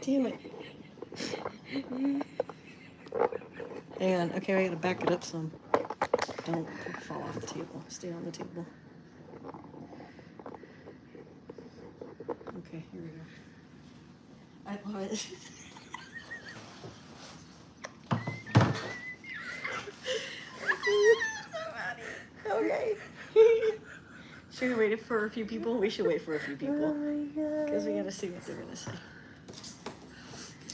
Damn it. Hang on. Okay, I gotta back it up some. Don't fall off the table. Stay on the table. Okay, here we go. I love it. Okay. Should we wait for a few people? We should wait for a few people. Oh my god. Because we gotta see what they're gonna say.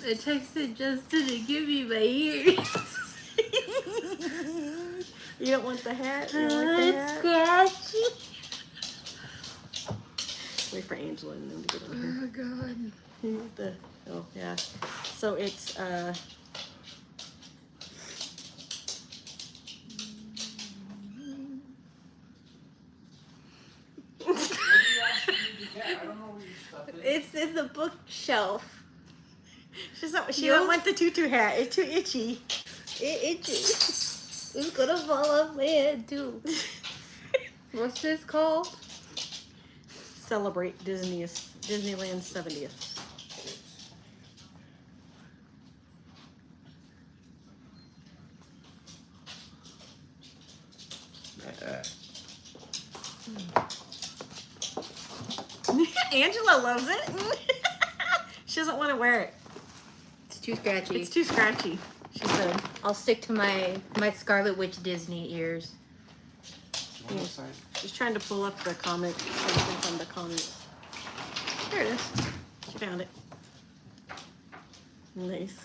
I texted Justin to give me my ears. You don't want the hat? You don't like the It's hat? scratchy. Wait for Angela and them to get on here. Oh god. Oh yeah. So it's It's in the bookshelf. she don't want the tutu hat. It's too itchy. It itches. It's gonna fall off my head too. What's this called? Celebrate Disneyland's 70th. Angela loves it. She doesn't want to wear it. It's too scratchy. It's too scratchy, she said. I'll stick to my Scarlet Witch Disney ears. She's trying to pull up the comic so we can find the comic. There it is. She found it. Nice.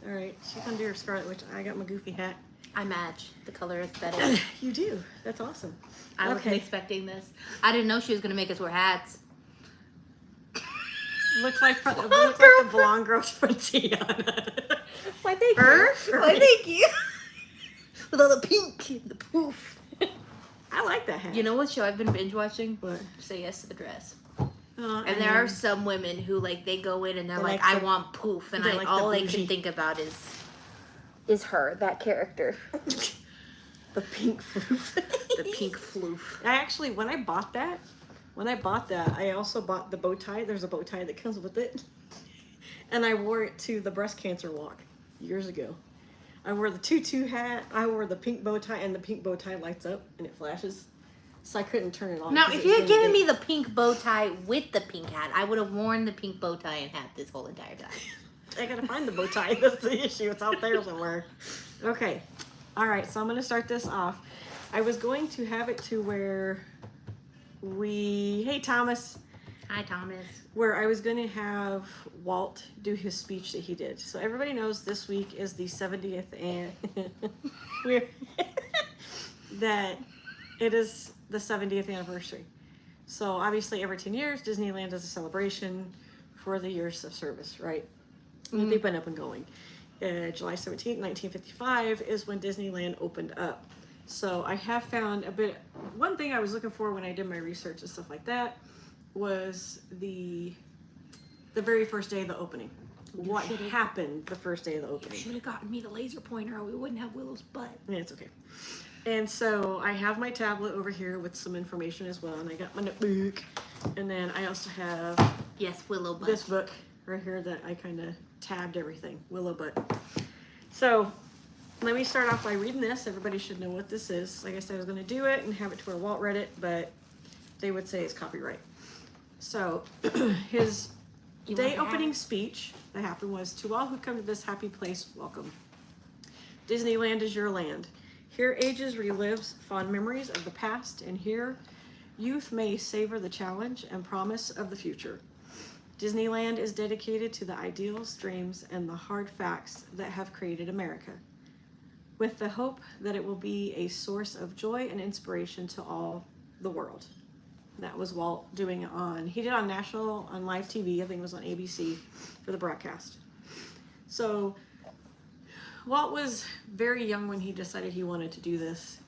Alright, she's gonna do her Scarlet Witch. I got my goofy hat. I match. The color is better. You do. That's awesome. I wasn't expecting this. I didn't know she was gonna make us wear hats. Looks like the blonde girl's from Tiana. Why thank Her? you. Why thank you. With all the pink, the poof. I like that hat. You know what show I've been binge watching? What? Say Yes to the Dress. And there are some women who they go in and they're like, I want poof, and all I can think about is her, that character. The pink floof. The pink floof. I actually, when I bought that, I also bought the bow tie. There's a bow tie that comes with it. And I wore it to the breast cancer walk years ago. I wore the tutu hat, I wore the pink bow tie, and the pink bow tie lights up and it flashes. So I couldn't turn it on. Now, if you had given me the pink bow tie with the pink hat, I would have worn the pink bow tie and hat this whole entire time. I gotta find the bow tie. That's the issue. It's out there somewhere. Okay. All right. So I'm gonna start this off. I was going to have it to where hey Thomas. Hi, Thomas. Where I was gonna have Walt do his speech that he did. So everybody knows this week is the 70th and that it is the 70th anniversary. So obviously every 10 years Disneyland does a celebration for the years of service, right? Mm-hmm. They've been up and going. July 17th, 1955 is when Disneyland opened up. So I have found one thing I was looking for when I did my research and stuff like that was the very first day of the opening. What happened the first day of the opening? You should have gotten me the laser pointer or we wouldn't have Willow's butt. Yeah, it's okay. And so I have my tablet over here with some information as well, and I got my notebook. And then I also have Willow butt. This book right here that I kind of tabbed everything. Willow butt. So let me start off by reading this. Everybody should know what this is. Like I said, I was going to do it and have it to where Walt read it, but they would say it's copyright. So his day opening speech that happened was, "To all who come to this happy place, welcome. Disneyland is your land. Here ages relives fond memories of the past, and here youth may savor the challenge and promise of the future. Disneyland is dedicated to the ideals, dreams, and the hard facts that have created America, with the hope that it will be a source of joy and inspiration to all the world." That was Walt doing it he did on live TV, I think it was on ABC for the broadcast. So Walt was very young when he decided he wanted to do this.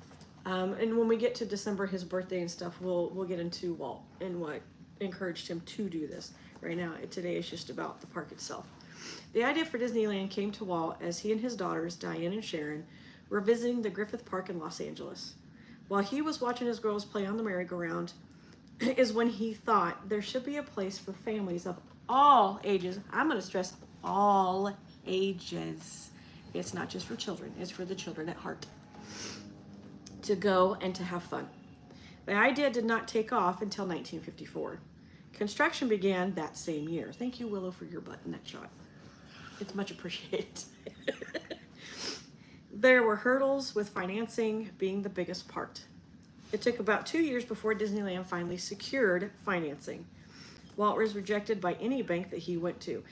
And when we get to December, his birthday and stuff, we'll get into Walt and what encouraged him to do this. Right now, today is just about the park itself. The idea for Disneyland came to Walt as he and his daughters, Diane and Sharon, were visiting the Griffith Park in Los Angeles. While he was watching his girls play on the merry-go-round, is when he thought there should be a place for families of all ages. I'm going to stress all ages. It's not just for children, it's for the children at heart, to go and to have fun. The idea did not take off until 1954. Construction began that same year. Thank you, Willow, for your butt in that shot. It's much appreciated. There were hurdles, with financing being the biggest part. It took about 2 years before Disneyland finally secured financing. Walt was rejected by any bank that he went to.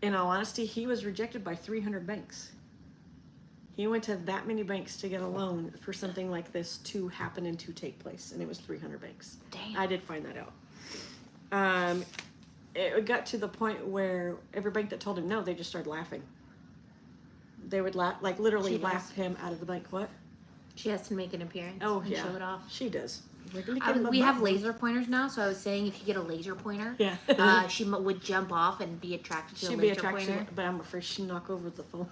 In all honesty, he was rejected by 300 banks. He went to that many banks to get a loan for something like this to happen and to take place, and it was 300 banks. Damn. I did find that out. It got to the point where every bank that told him no, they just started laughing. They would laugh, like literally laugh him out of the bank. What? She has to make an appearance. Oh, and yeah. show it off. She does. We have laser pointers now, so I was saying if you get a laser pointer, yeah. she would jump off and be attracted to She'd a be laser attracted, pointer. but I'm afraid she'd knock over the phone.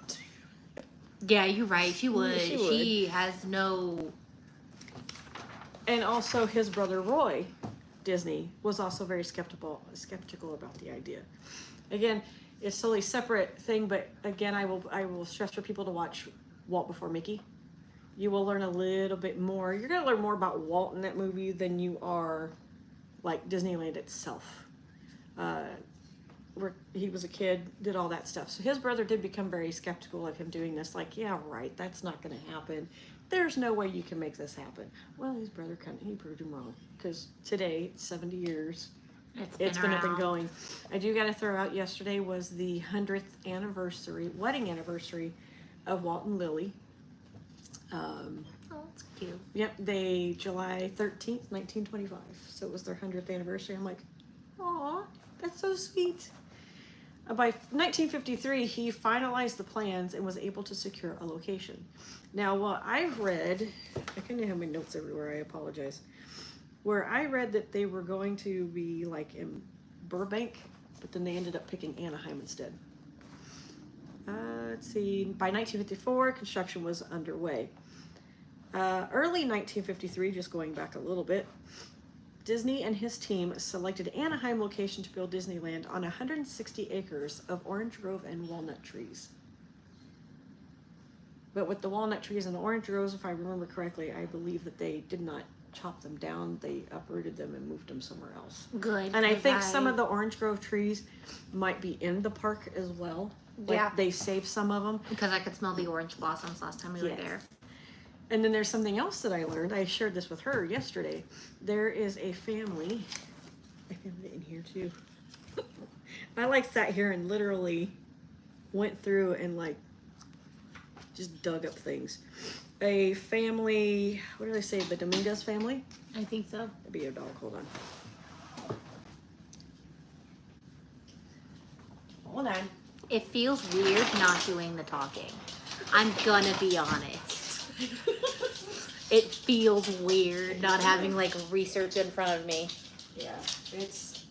Yeah, you're right. She would. She would. She has no. And also, his brother Roy Disney was also very skeptical about the idea. Again, it's totally separate thing, but again, I will stress for people to watch Walt Before Mickey. You will learn a little bit more. You're gonna learn more about Walt in that movie than you are like Disneyland itself. Where he was a kid, did all that stuff. So his brother did become very skeptical of him doing this. Like, yeah, right, that's not gonna happen. There's no way you can make this happen. Well, his brother he proved him wrong. Because today, 70 years, it's been up and going. I do got to throw out, yesterday was the 100th anniversary, wedding anniversary of Walt and Lily. Oh, that's cute. Yep, July 13th, 1925. So it was their 100th anniversary. I'm like, aw, that's so sweet. By 1953, he finalized the plans and was able to secure a location. Now, what I've read, I kind of have my notes everywhere, I apologize. Where I read that they were going to be like in Burbank, but then they ended up picking Anaheim instead. Let's see, by 1954, construction was underway. Early 1953, just going back a little bit, Disney and his team selected Anaheim location to build Disneyland on 160 acres of orange grove and walnut trees. But with the walnut trees and the orange groves, if I remember correctly, I believe that they did not chop them down. They uprooted them and moved them somewhere else. Good. And I think some of the orange grove trees might be in the park as well. Like, yeah. They saved some of them. Because I could smell the orange blossoms last time we were there. And then there's something else that I learned. I shared this with her yesterday. There is a family. I found it in here too. I like sat here and literally went through and like just dug up things. A family, what did I say? The Dominguez family? I think so. That'd be a dog. Hold on. Hold on. It feels weird not doing the talking. I'm gonna be honest. It feels weird not having like research in front of me. Yeah, it's.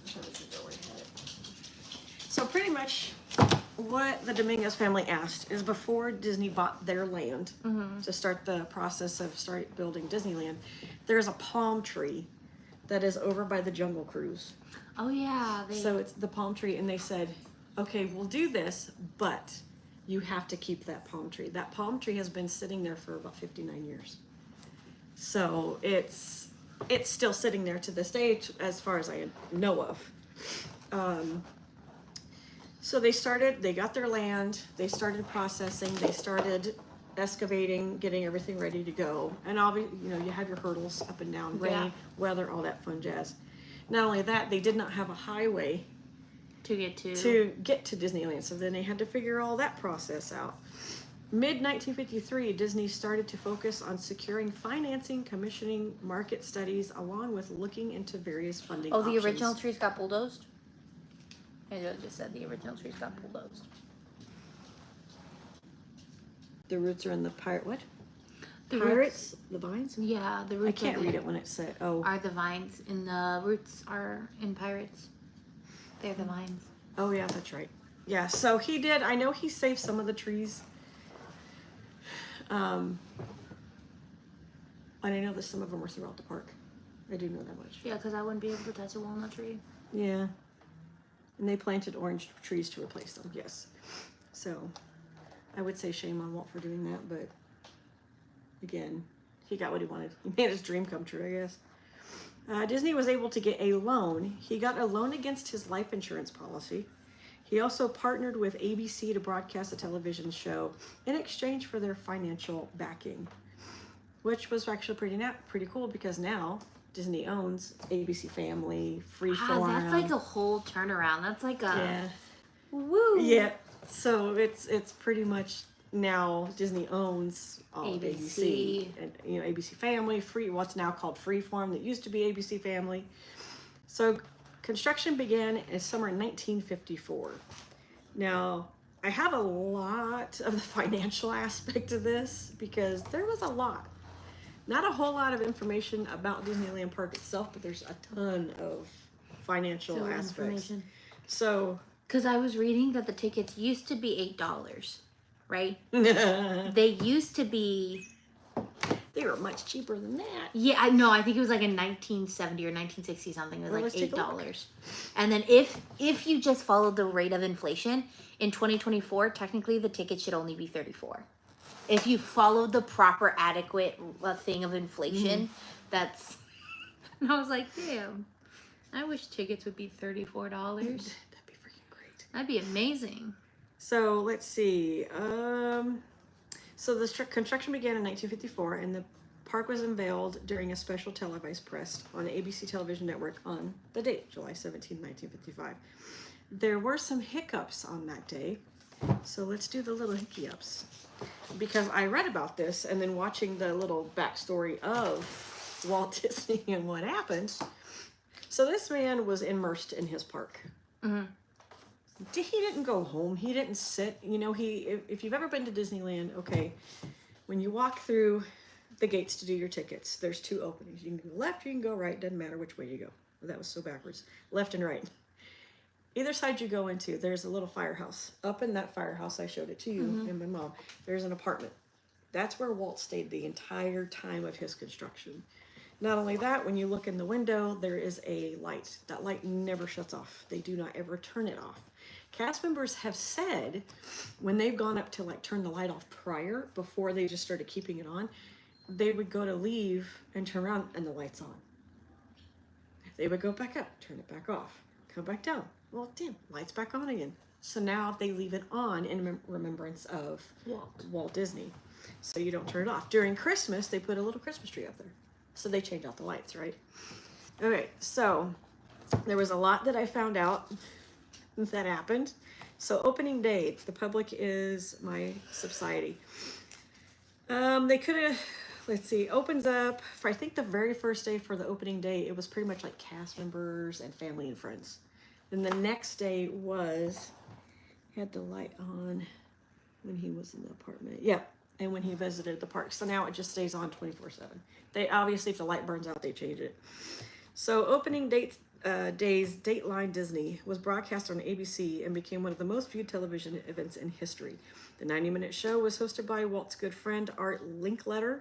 I'm trying to figure where I had it. So pretty much, what the Dominguez family asked is before Disney bought their land to start the process of building Disneyland, there's a palm tree that is over by the Jungle Cruise. Oh yeah. So it's the palm tree, and they said, okay, we'll do this, but you have to keep that palm tree. That palm tree has been sitting there for about 59 years. So it's still sitting there to this day, as far as I know of. So they got their land, they started processing, they started excavating, getting everything ready to go. And obviously, you have your hurdles up and down, rain, weather, all that fun jazz. Not only that, they did not have a highway to get to Disneyland, so then they had to figure all that process out. Mid-1953, Disney started to focus on securing financing, commissioning market studies, along with looking into various funding options. The original trees got bulldozed? I just said the original trees got bulldozed. The roots are in the what? The Pirates? Roots, the vines? Yeah, the roots. I can't read it when it said, are the vines, and the roots are in Pirates. They're the vines. Oh, yeah, that's right. Yeah, so he did. I know he saved some of the trees. And I know that some of them were throughout the park. I do know that much. Yeah, because I wouldn't be able to touch a walnut tree. Yeah. And they planted orange trees to replace them, yes. So I would say shame on Walt for doing that, but again, he got what he wanted. He made his dream come true, I guess. Disney was able to get a loan. He got a loan against his life insurance policy. He also partnered with ABC to broadcast a television show in exchange for their financial backing, which was actually pretty cool because now Disney owns ABC Family, Freeform. Wow, that's like a whole turnaround. That's like a Yeah. woo. Yeah. So it's pretty much now Disney owns all of ABC and ABC Family, what's now called Freeform that used to be ABC Family. So construction began in summer 1954. Now, I have a lot of the financial aspect of this because there was a lot. Not a whole lot of information about Disneyland Park itself, but there's a ton of financial aspects. So, because I was reading that the tickets used to be $8, right? they They used to be. were much cheaper than that. Yeah, I know. I think it was like in 1970 or 1960 something. It was Let's like take a look. $8. And then if you just followed the rate of inflation in 2024, technically the ticket should only be $34. If you followed the proper adequate thing of inflation, that's. And I was like, damn, I wish tickets would be $34. That'd be freaking great. That'd be amazing. So let's see. So the construction began in 1954, and the park was unveiled during a special televised press on the ABC television network on the date, July 17, 1955. There were some hiccups on that day, so let's do the little hiccups. Because I read about this, and then watching the little backstory of Walt Disney and what happened. So this man was immersed in his park. Mm-hmm. He didn't go home. He didn't sit. If you've ever been to Disneyland, okay, when you walk through the gates to do your tickets, there's two openings. You can go left, you can go right. Doesn't matter which way you go. That was so backwards. Left and right. Either side you go into, there's a little firehouse. Up in that firehouse, I showed it to you and my mom, there's an apartment. That's where Walt stayed the entire time of his construction. Not only that, when you look in the window, there is a light. That light never shuts off. They do not ever turn it off. Cast members have said when they've gone up to turn the light off before they just started keeping it on, they would go to leave and turn around and the light's on. They would go back up, turn it back off, come back down. Well, damn, light's back on again. So now they leave it on in remembrance of Walt Disney. So you don't turn it off. During Christmas, they put a little Christmas tree up there. So they change out the lights, right? Okay, so there was a lot that I found out that happened. So opening day, the public is my subsidy. They could have, let's see, opens up for, I think the very first day for the opening day, it was pretty much like cast members and family and friends. Then the next day had the light on when he was in the apartment. Yeah, and when he visited the park. So now it just stays on 24/7. They obviously, if the light burns out, they change it. So opening days, Dateline Disney was broadcast on ABC and became one of the most viewed television events in history. The 90-minute show was hosted by Walt's good friend Art Linkletter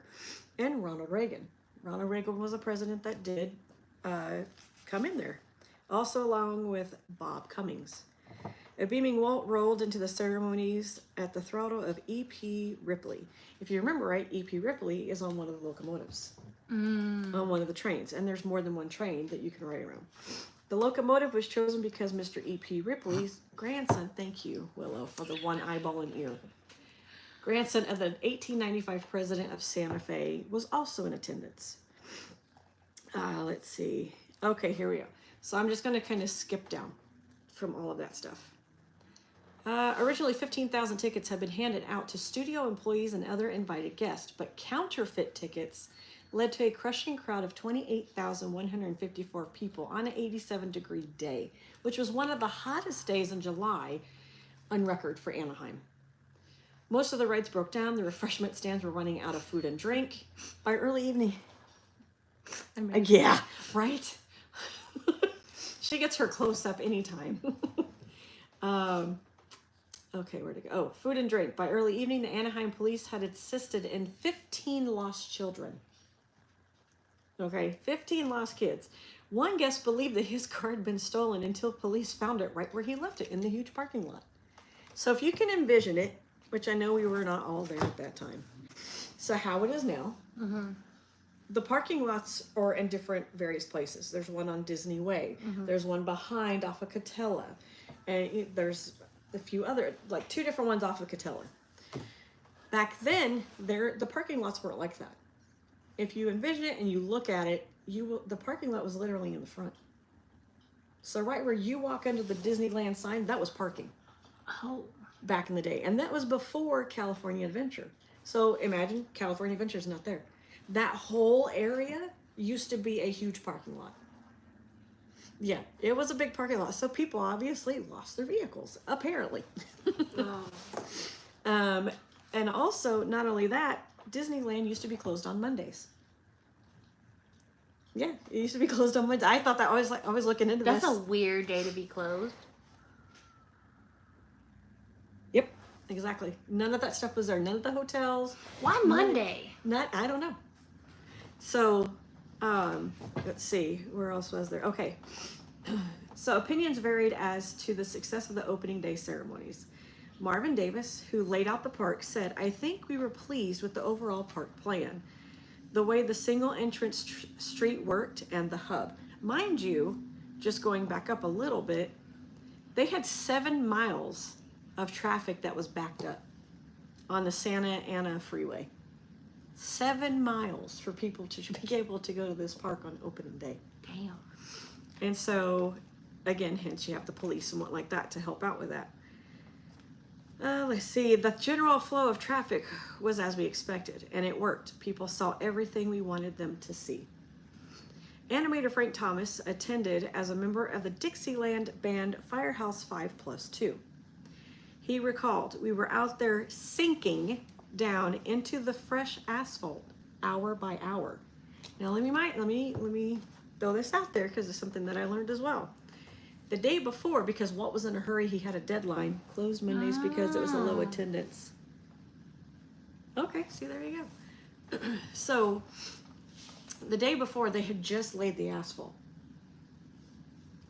and Ronald Reagan. Ronald Reagan was a president that did come in there. Also along with Bob Cummings. A beaming Walt rolled into the ceremonies at the throttle of E.P. Ripley. If you remember right, E.P. Ripley is on one of the locomotives. On one of the trains. And there's more than one train that you can ride around. The locomotive was chosen because Mr. E.P. Ripley's grandson, thank you, Willow, for the one eyeball and ear. Grandson of the 1895 president of Santa Fe was also in attendance. Let's see. Okay, here we go. So I'm just going to kind of skip down from all of that stuff. Originally, 15,000 tickets had been handed out to studio employees and other invited guests, but counterfeit tickets led to a crushing crowd of 28,154 people on an 87-degree day, which was one of the hottest days in July on record for Anaheim. Most of the rides broke down. The refreshment stands were running out of food and drink. By early evening... yeah, right? She gets her close-up anytime. Okay, where to go? Oh, food and drink. By early evening, the Anaheim police had assisted in 15 lost children. Okay, 15 lost kids. One guest believed that his car had been stolen until police found it right where he left it in the huge parking lot. So if you can envision it, which I know we were not all there at that time. So how it is now, the parking lots are in different various places. There's one on Disney Way. There's one behind off of Catella. And there's a few other, like 2 different ones off of Catella. Back then, the parking lots weren't like that. If you envision it and you look at it, the parking lot was literally in the front. So right where you walk under the Disneyland sign, that was parking. Oh. Back in the day. And that was before California Adventure. So imagine California Adventure's not there. That whole area used to be a huge parking lot. Yeah, it was a big parking lot. So people obviously lost their vehicles, apparently. And also, not only that, Disneyland used to be closed on Mondays. Yeah, it used to be closed on Mondays. I thought that I was looking into That's this. a weird day to be closed. Yep, exactly. None of that stuff was there. None of the hotels. Why Monday? I don't know. So, let's see. Where else was there? Okay. So opinions varied as to the success of the opening day ceremonies. Marvin Davis, who laid out the park, said, "I think we were pleased with the overall park plan. The way the single entrance street worked and the hub. Mind you, just going back up a little bit, they had 7 miles of traffic that was backed up on the Santa Ana freeway. 7 miles for people to be able to go to this park on opening day. Damn. And so, again, hence you have the police and what like that to help out with that. Let's see. The general flow of traffic was as we expected, and it worked. People saw everything we wanted them to see. Animator Frank Thomas attended as a member of the Dixieland band Firehouse 5+2. He recalled, "We were out there sinking down into the fresh asphalt hour by hour." Now let me throw this out there because it's something that I learned as well. The day before, because Walt was in a hurry, he had a deadline. Closed Mondays because it was a low attendance. Okay, see, there you go. So the day before, they had just laid the asphalt.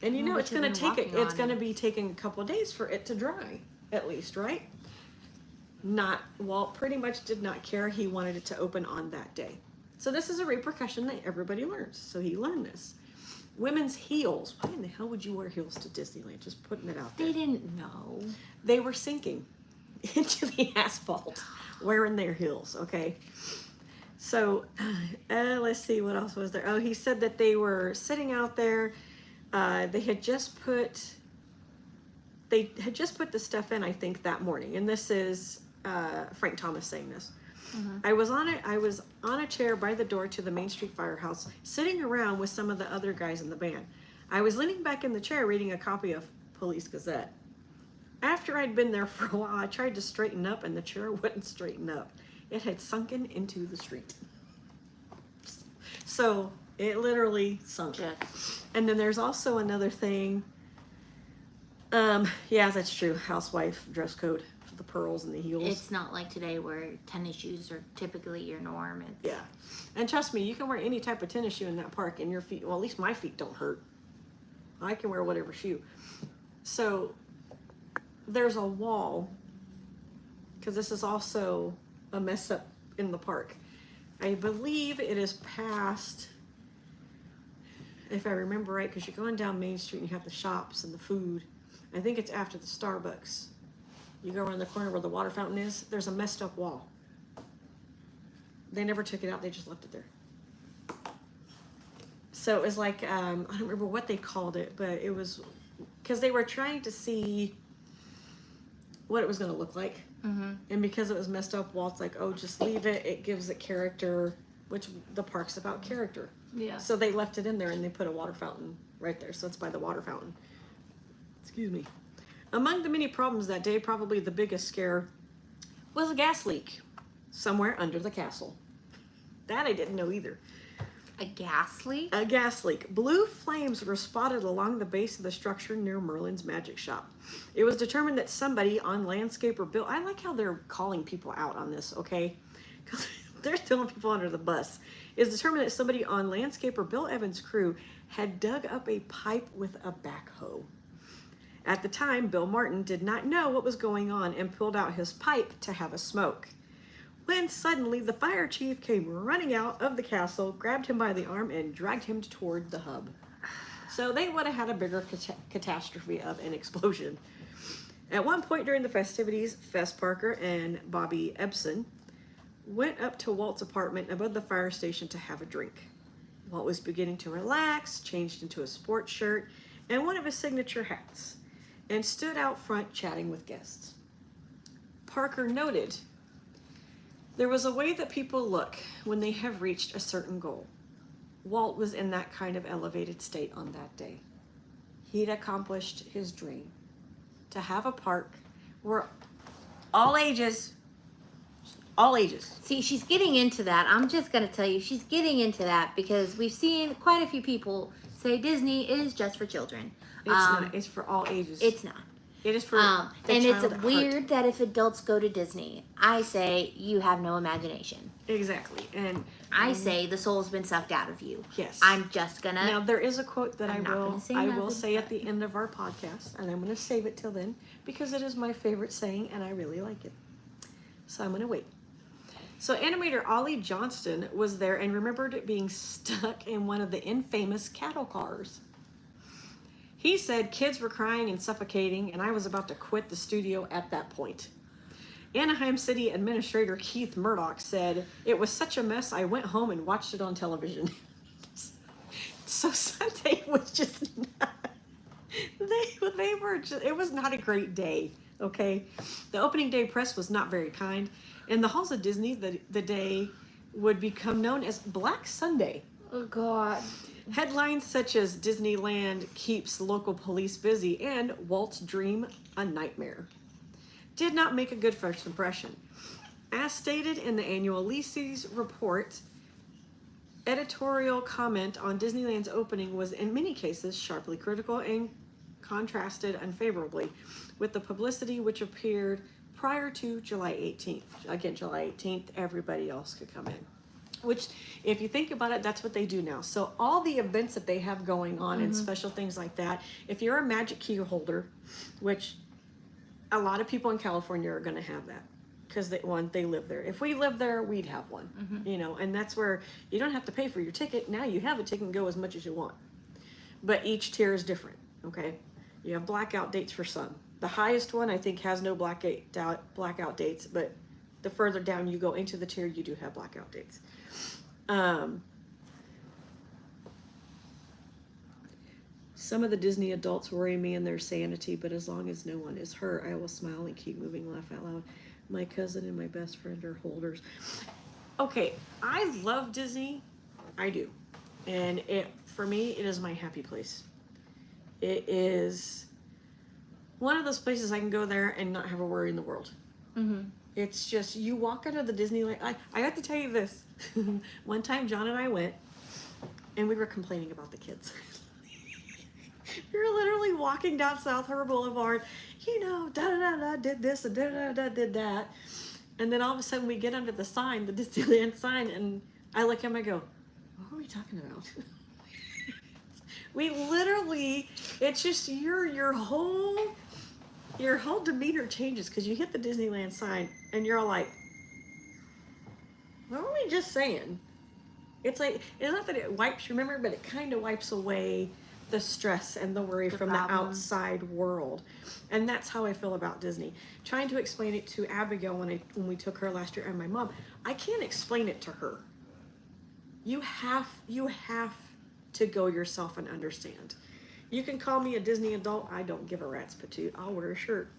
And you know, it's going to take it's going to be taking a couple of days for it to dry, at least, right? Walt pretty much did not care. He wanted it to open on that day. So this is a repercussion that everybody learns. So he learned this. Women's heels. Why in the hell would you wear heels to Disneyland? Just putting it out there. They didn't know. They were sinking into the asphalt wearing their heels, okay? So let's see, what else was there? Oh, he said that they were sitting out there. They had just put the stuff in, I think, that morning. And this is Frank Thomas saying this. I was on a chair by the door to the Main Street Firehouse, sitting around with some of the other guys in the band. I was leaning back in the chair reading a copy of Police Gazette. After I'd been there for a while, I tried to straighten up, and the chair wouldn't straighten up. It had sunken into the street. So it literally sunk. Yes. And then there's also another thing. Yeah, that's true. Housewife dress code. The pearls and the heels. It's not like today where tennis shoes are typically your norm. Yeah. And trust me, you can wear any type of tennis shoe in that park and your feet, well, at least my feet don't hurt. I can wear whatever shoe. So there's a wall, because this is also a mess up in the park. I believe it is past, if I remember right, because you're going down Main Street and you have the shops and the food. I think it's after the Starbucks. You go around the corner where the water fountain is, there's a messed up wall. They never took it out, they just left it there. So it was like, I don't remember what they called it, but it was, because they were trying to see what it was going to look like. And because it was messed up, Walt's like, oh, just leave it. It gives it character, which the park's about character. Yeah. So they left it in there and they put a water fountain right there. So it's by the water fountain. Excuse me. Among the many problems that day, probably the biggest scare was a gas leak somewhere under the castle. That I didn't know either. A gas leak? A gas leak. Blue flames were spotted along the base of the structure near Merlin's Magic Shop. It was determined that somebody on landscape or built. I like how they're calling people out on this, okay? Because they're throwing people under the bus, is determined that somebody on landscaper Bill Evans' crew had dug up a pipe with a backhoe. At the time, Bill Martin did not know what was going on and pulled out his pipe to have a smoke. When suddenly the fire chief came running out of the castle, grabbed him by the arm, and dragged him toward the hub. So they would have had a bigger catastrophe of an explosion. At one point during the festivities, Fess Parker and Bobby Ebsen went up to Walt's apartment above the fire station to have a drink. Walt was beginning to relax, changed into a sports shirt and one of his signature hats, and stood out front chatting with guests. Parker noted, "There was a way that people look when they have reached a certain goal. Walt was in that kind of elevated state on that day. He'd accomplished his dream to have a park where all ages. See, she's getting into that. I'm just going to tell you, she's getting into that because we've seen quite a few people say Disney is just for children. It's not. It's for all ages. It's not. It is for And the it's child at weird heart. that if adults go to Disney, I say you have no imagination. Exactly. And I say the soul's been sucked out of you. yes. I'm just going to... Now there is a quote that I'm not gonna say I will nothing, say at but- the end of our podcast, and I'm going to save it till then because it is my favorite saying and I really like it. So I'm going to wait. So animator Ollie Johnston was there and remembered it being stuck in one of the infamous cattle cars. He said kids were crying and suffocating, and I was about to quit the studio at that point. Anaheim City Administrator Keith Murdoch said, "It was such a mess, I went home and watched it on television." So Sunday was just not, they were just, it was not a great day, okay? The opening day press was not very kind. In the halls of Disney, the day would become known as Black Sunday. Oh, God. Headlines such as Disneyland keeps local police busy and Walt's dream a nightmare did not make a good first impression. As stated in the annual Leases report, editorial comment on Disneyland's opening was in many cases sharply critical and contrasted unfavorably with the publicity which appeared prior to July 18th. Again, July 18th, everybody else could come in. Which, if you think about it, that's what they do now. So all the events that they have going on and special things like that, if you're a magic key holder, which a lot of people in California are going to have that because they live there. If we lived there, we'd have one, you know, and that's where you don't have to pay for your ticket. Now you have a ticket and go as much as you want. But each tier is different, okay? You have blackout dates for some. The highest one, I think, has no blackout dates, but the further down you go into the tier, you do have blackout dates. Some of the Disney adults worry me and their sanity, but as long as no one is hurt, I will smile and keep moving, laugh out loud. My cousin and my best friend are holders. Okay, I love Disney. I do. And for me, it is my happy place. It is one of those places I can go there and not have a worry in the world. It's just, you walk out of the Disneyland. I have to tell you this. One time, John and I went, and we were complaining about the kids. We were literally walking down South Harbor Boulevard, you know, da-da-da-da, did this, and da-da-da-da, did that. And then all of a sudden, we get under the sign, the Disneyland sign, and I look at him, I go, what were we talking about? We literally, it's just your whole demeanor changes because you hit the Disneyland sign and you're all like, what were we just saying? It's like, it's not that it wipes your memory, but it kind of wipes away the stress and the worry from the outside world. And that's how I feel about Disney. Trying to explain it to Abigail when we took her last year and my mom, I can't explain it to her. You have to go yourself and understand. You can call me a Disney adult. I don't give a rat's patoot. I'll wear a shirt.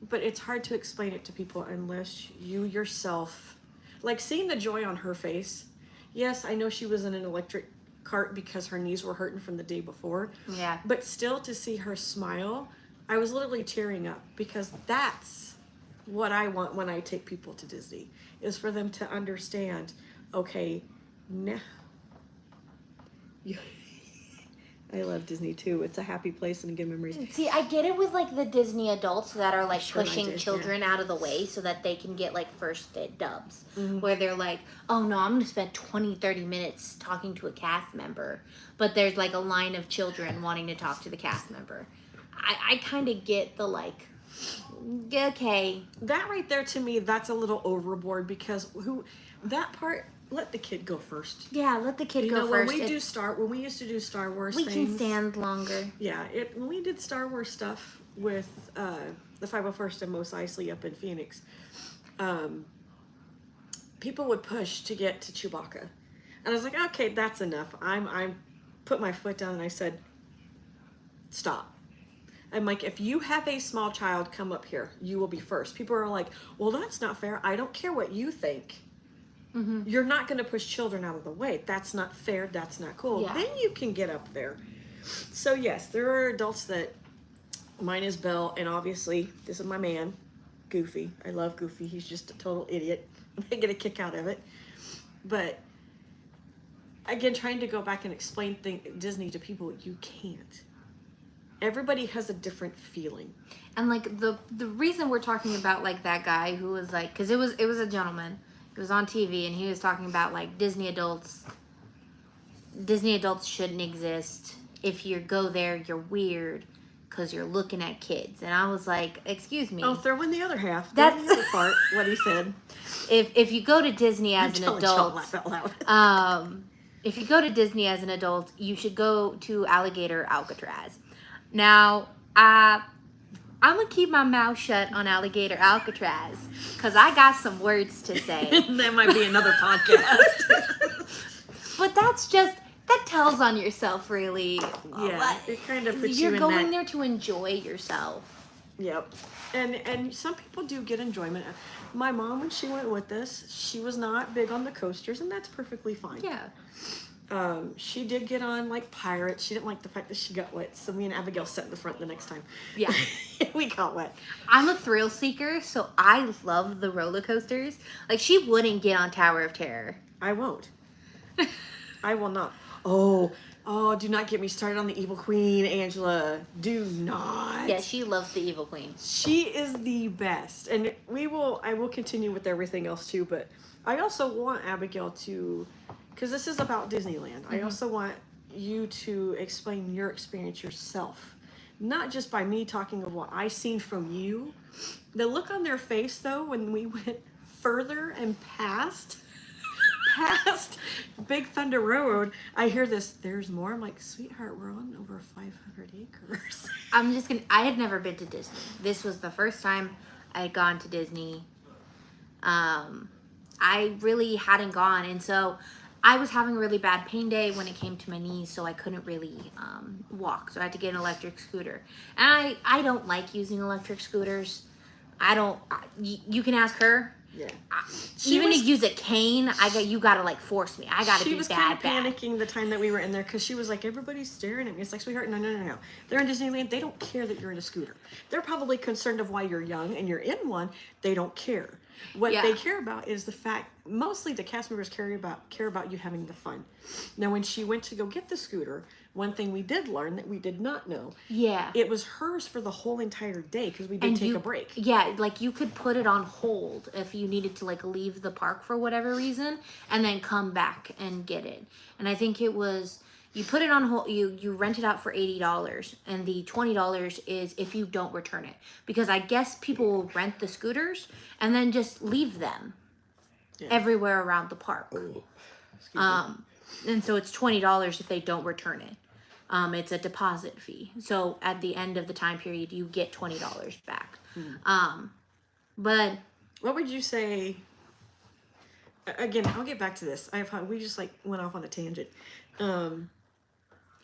But it's hard to explain it to people unless you yourself, like seeing the joy on her face. Yes, I know she was in an electric cart because her knees were hurting from the day before. Yeah. But still to see her smile, I was literally tearing up because that's what I want when I take people to Disney, is for them to understand, okay, now, I love Disney too. It's a happy place and good memories. See, I get it with like the Disney adults that are like Sure I pushing did, children out of the way so that they can get like first dubs. Mm-hmm. Where they're like, oh no, I'm going to spend 20, 30 minutes talking to a cast member. But there's like a line of children wanting to talk to the cast member. I kind of get the like, okay. That right there to me, that's a little overboard because that part, let the kid go first. Yeah, let the kid You go know, first. when we used to do Star Wars We things, can stand longer. Yeah, when we did Star Wars stuff with the 501st and Mos Eisley up in Phoenix, people would push to get to Chewbacca, and I was like, okay, that's enough. I put my foot down and I said, stop. I'm like, if you have a small child come up here, you will be first. People are like, well, that's not fair. I don't care what you think. Mm-hmm. You're not going to push children out of the way. That's not fair. That's not cool. Yeah. Then you can get up there. So yes, there are adults that, mine is Belle, and obviously this is my man, Goofy. I love Goofy. He's just a total idiot. I get a kick out of it. But again, trying to go back and explain Disney to people, you can't. Everybody has a different feeling. And like the reason we're talking about like that guy who was like, because it was a gentleman, it was on TV, and he was talking about like Disney adults shouldn't exist. If you go there, you're weird because you're looking at kids. And I was like, excuse me. Oh, throw in the other half. That's the other part. What he said. If you go to Disney as an Don't adult, laugh out loud. if you go to Disney as an adult, you should go to Alligator Alcatraz. Now, I'm going to keep my mouth shut on Alligator Alcatraz because I got some words to say. That might be another podcast. But that tells on yourself, really. Yeah, it kind of puts you You're in going that. there to enjoy yourself. Yep. And some people do get enjoyment. My mom, when she went with us, she was not big on the coasters, and that's perfectly fine. Yeah. She did get on like pirates. She didn't like the fact that she got wet, so me and Abigail sat in the front the next time. Yeah. We got wet. I'm a thrill seeker, so I love the roller coasters. Like, she wouldn't get on Tower of Terror. I won't. I will not. Oh, do not get me started on the Evil Queen, Angela. Do not. Yeah, she loves the Evil Queen. She is the best. And I will continue with everything else too, but I also want Abigail to, because this is about Disneyland, I also want you to explain your experience yourself. Not just by me talking of what I seen from you. The look on their face though, when we went further and past Big Thunder Road, I hear this, there's more. I'm like, sweetheart, we're on over 500 acres. I had never been to Disney. This was the first time I had gone to Disney. I really hadn't gone, and so I was having a really bad pain day when it came to my knees, so I couldn't really walk. So I had to get an electric scooter. And I don't like using electric scooters. You can ask her. Yeah. Even to use a cane, you gotta like force me. I gotta She be was bad. kind of panicking the time that we were in there because she was like, everybody's staring at me. It's like, sweetheart, no. They're in Disneyland. They don't care that you're in a scooter. They're probably concerned of why you're young and you're in one. They don't care. What they care about is the fact, mostly the cast members care about you having the fun. Now, when she went to go get the scooter, one thing we did learn that we did not know. Yeah. It was hers for the whole entire day because we did take a break. Yeah, like you could put it on hold if you needed to like leave the park for whatever reason and then come back and get it. And I think it was, you put it on hold, you rent it out for $80 and the $20 is if you don't return it. Because I guess people will rent the scooters and then just leave them everywhere around the park. And so it's $20 if they don't return it. It's a deposit fee. So at the end of the time period, you get $20 back. But what would you say? Again, I'll get back to this. We just like went off on a tangent.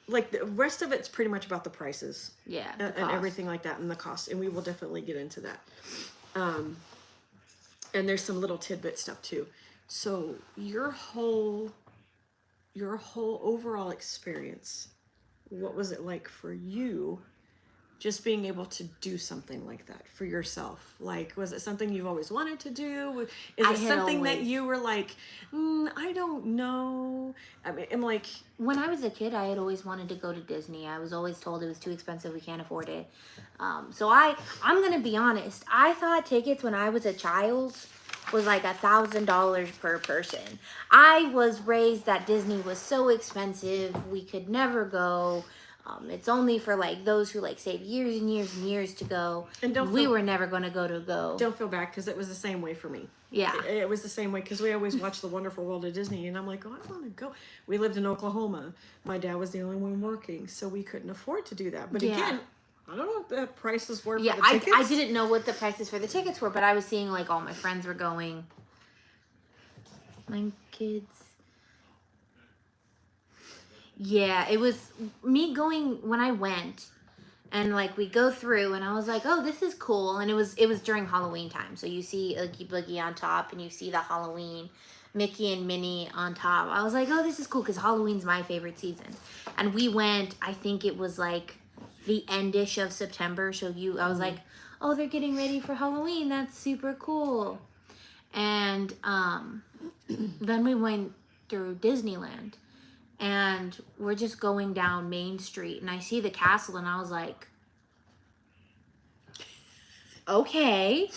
Like the rest of it's pretty much about the prices, and everything like that, and the cost. And we will definitely get into that. And there's some little tidbit stuff too. So your whole overall experience. What was it like for you just being able to do something like that for yourself. Like, was it something you've always wanted to do? Is I it had something that always- you were like, I don't know? I mean, I'm like, When I was a kid, I had always wanted to go to Disney. I was always told it was too expensive. We can't afford it. So I'm gonna be honest. I thought tickets when I was a child was like $1,000 per person. I was raised that Disney was so expensive. We could never go. It's only for like those who like save years and years and years to go. And we were never gonna go. Don't feel bad, because it was the same way for me. Yeah. It was the same way, because we always watched The Wonderful World of Disney, and I'm like, oh, I want to go. We lived in Oklahoma. My dad was the only one working, so we couldn't afford to do that. But Yeah. again, I don't know what the prices were Yeah, for the tickets. I didn't know what the prices for the tickets were, but I was seeing like all my friends were going. My kids. Yeah, it was me going when I went, and like we go through, and I was like, oh, this is cool, and it was during Halloween time, so you see Oogie Boogie on top, and you see the Halloween Mickey and Minnie on top. I was like, oh, this is cool, because Halloween's my favorite season, and we went. I think it was like the endish of September, so I was like, oh, they're getting ready for Halloween. That's super cool. And then we went through Disneyland, and we're just going down Main Street, and I see the castle, and I was like, okay.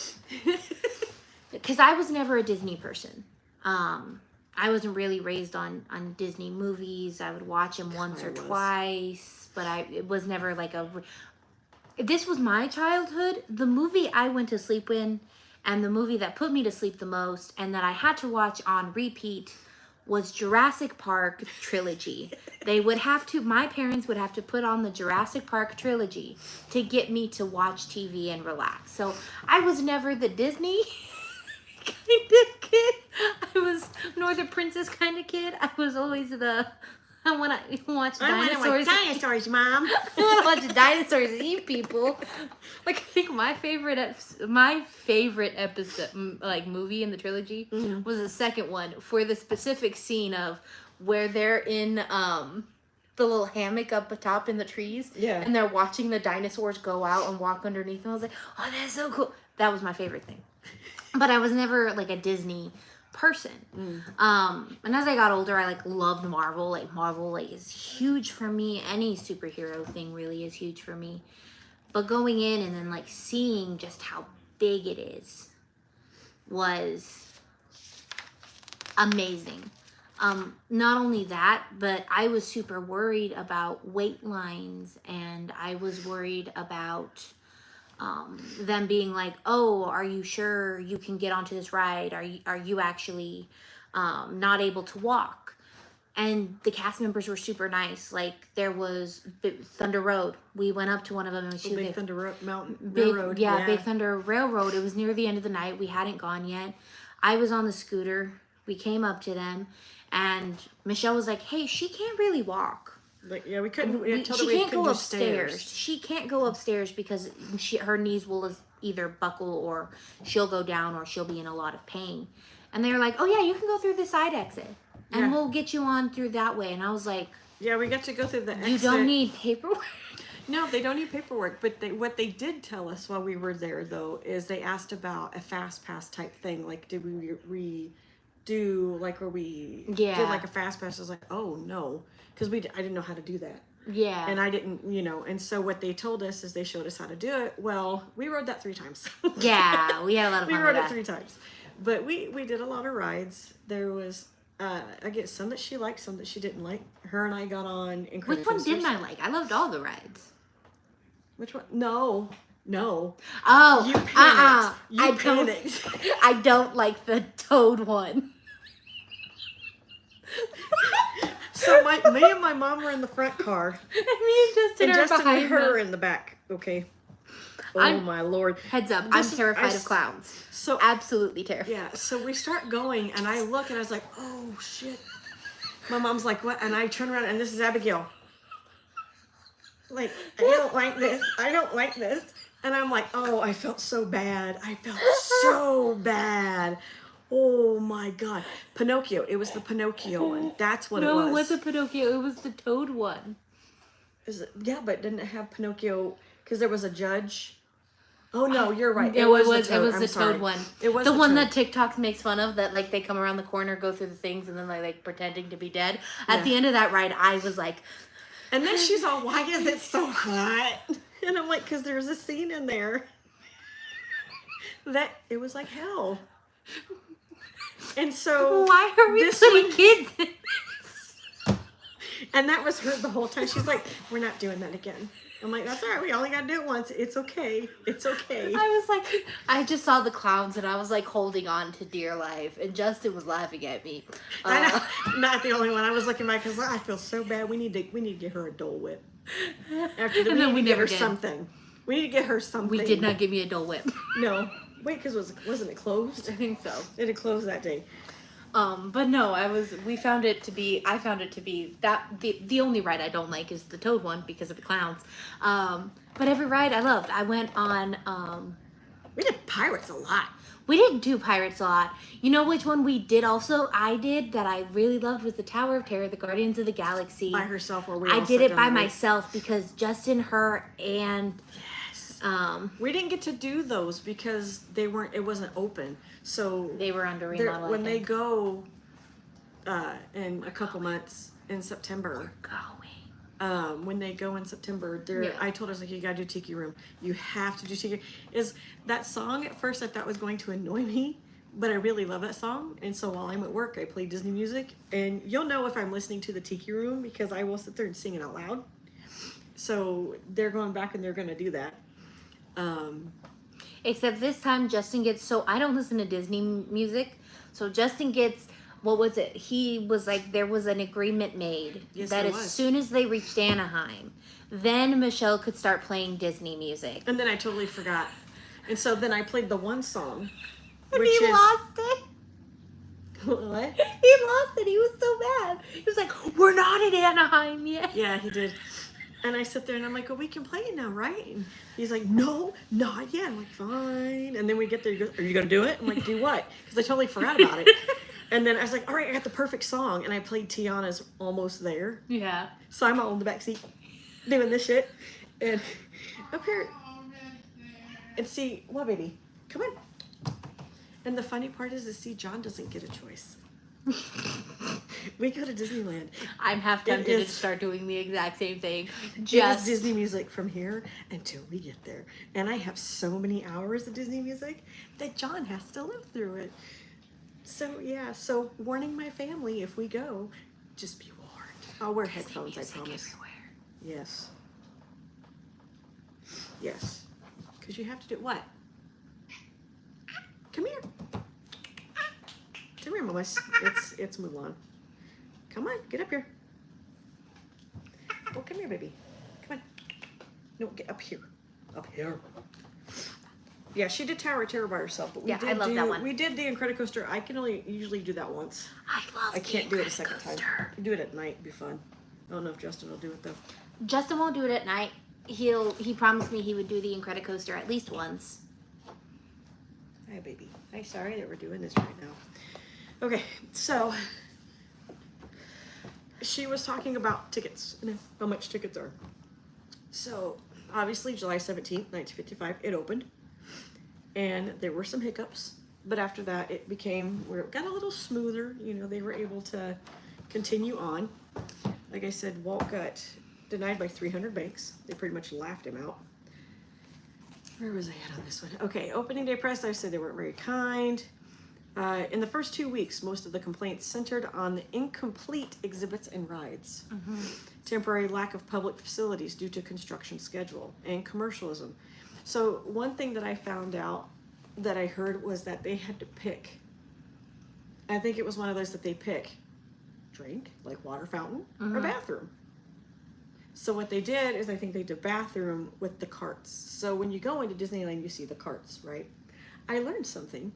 Because I was never a Disney person. I wasn't really raised on Disney movies. I would watch them once or twice, but it was never like this was my childhood. The movie I went to sleep in, and the movie that put me to sleep the most, and that I had to watch on repeat, was Jurassic Park trilogy. My parents would have to put on the Jurassic Park trilogy to get me to watch TV and relax. So I was never the Disney kind of kid. I was nor the princess kind of kid. I was always I want to watch dinosaurs. Dinosaurs, Mom. I want to watch the dinosaurs eat people. Like, I think my favorite episode, like movie in the trilogy, was the second one, for the specific scene of where they're in the little hammock up atop in the trees, and they're watching the dinosaurs go out and walk underneath. And I was like, oh, that's so cool. That was my favorite thing. But I was never like a Disney person. And as I got older, I like loved Marvel. Like, Marvel like is huge for me. Any superhero thing really is huge for me. But going in and then like seeing just how big it is was amazing. Not only that, but I was super worried about wait lines, and I was worried about them being like, oh, are you sure you can get onto this ride? Are you actually not able to walk? And the cast members were super nice. Like, there was Thunder Road. We went up to one of them, and she Big Thunder Mountain Big, Railroad. yeah, Big Thunder Railroad. It was near the end of the night. We hadn't gone yet. I was on the scooter. We came up to them, and Michelle was like, hey, she can't really walk. Like, yeah, we couldn't. She can't go upstairs. She can't go upstairs because her knees will either buckle, or she'll go down, or she'll be in a lot of pain. And they were like, oh yeah, you can go through the side exit, and we'll get you on through that way. And I was like, yeah, we got to go through the exit. You don't need paperwork. No, they don't need paperwork. But what they did tell us while we were there, though, is they asked about a fast pass type thing. Like, did we do like where we did like a fast pass? I was like, oh no, because I didn't know how to do that. Yeah. And I didn't, and so what they told us is they showed us how to do it. Well, we rode that 3 times. Yeah, we had a lot of fun. We rode with it that. 3 times. But we did a lot of rides. There was I get some that she liked, some that she didn't like. Her and I got on Incredible Which one Coasters. didn't I like? I loved all the rides. Which one? No. Oh, You panicked. You I panicked. I don't like the Toad one. So me and my mom were in the front car, And me and Justin and are Justin behind and her them. in the back. Okay. Oh I'm- my Lord. Heads up, This I'm is- terrified of clowns. So Absolutely terrified. yeah, so we start going, and I look, and I was like, oh shit. My mom's like, what? And I turn around, and this is Abigail. Like, I don't like this. I don't like this. And I'm like, oh, I felt so bad. I felt so bad. Oh my God. Pinocchio. It was the Pinocchio one. That's what it was. No, it wasn't Pinocchio. It was the Toad one. Yeah, but didn't it have Pinocchio? Because there was a judge. Oh no, you're right. It was the Toad one. It was the one Toad. that TikTok makes fun of. That like they come around the corner, go through the things, and then like pretending to be dead. At the end of that ride, I was like, and then she's all, "Why is it so hot?" And I'm like, "Because there's a scene in there that it was like hell." And so why are we putting kids in this? And that was her the whole time. She's like, "We're not doing that again." I'm like, "That's all right. We only got to do it once. It's okay. It's okay." I was like, I just saw the clowns and I was like holding on to dear life, and Justin was laughing at me. I'm not the only one. I was looking back because I feel so bad. We need to get her a Dole Whip. After the, we get her something. We need to get her something. We did not give me a Dole Whip. No, wait, because wasn't it closed? I think so. It had closed that day. But no, I found it to be that the only ride I don't like is the Toad one because of the clowns. But every ride I loved. I went on, we did Pirates a lot. We didn't do Pirates a lot. You know which one we did also? I did that I really loved was the Tower of Terror, the Guardians of the Galaxy. By herself, or we I all did sat it down by and myself because Justin, her, and we didn't get to do those because it wasn't open. So they were under remodel. When they go in a couple months in September. When they go in September, I told her, I was like, you gotta do Tiki Room. You have to do Tiki. Is that song at first I thought was going to annoy me, but I really love that song. And so while I'm at work, I play Disney music, and you'll know if I'm listening to the Tiki Room because I will sit there and sing it out loud. So they're going back and they're gonna do that. Except this time Justin gets, I don't listen to Disney music, so Justin gets, what was it? He was like, there was an agreement made that as soon as they reached Anaheim, then Michelle could start playing Disney music. And then I totally forgot. And so then I played the one song. And he lost it. What? He lost it. He was so mad. He was like, we're not in Anaheim yet. Yeah, he did. And I sit there and I'm like, well, we can play it now, right? And he's like, no, not yet. I'm like, fine. And then we get there, he goes, are you going to do it? I'm like, do what? Because I totally forgot about it. And then I was like, all right, I got the perfect song. And I played Tiana's Almost There. Yeah. So I'm all in the back seat doing this shit. And up here. And see, well, baby, come on. And the funny part is to see John doesn't get a choice. We go to Disneyland. I'm half tempted to start doing the exact same thing. Just Disney music from here until we get there. And I have so many hours of Disney music that John has to live through it. So yeah, so warning my family, if we go, just be warned. I'll wear headphones, I promise. Everywhere. Yes. Yes. Because you have to do what? Come here. Come here, Mama. It's Mulan. Come on, get up here. Oh, come here, baby. Come on. No, get up here. Up here. Yeah, she did Tower of Terror by herself, but I love that one. We did the Incredicoaster. I can only usually do that once. I can't do it a second time. Do it at night. It'd be fun. I don't know if Justin will do it though. Justin won't do it at night. He promised me he would do the Incredicoaster at least once. Hi, baby. I'm sorry that we're doing this right now. Okay, so she was talking about tickets and how much tickets are. So obviously July 17th, 1955, it opened. And there were some hiccups, but after that it got a little smoother. You know, they were able to continue on. Like I said, Walt got denied by 300 banks. They pretty much laughed him out. Where was I at on this one? Okay, opening day press, I said they weren't very kind. In the first 2 weeks, most of the complaints centered on the incomplete exhibits and rides, temporary lack of public facilities due to construction schedule, and commercialism. So one thing that I found out that I heard was that they had to pick. I think it was one of those that they pick drink, like water fountain, or bathroom. So what they did is I think they did bathroom with the carts. So when you go into Disneyland, you see the carts, right? I learned something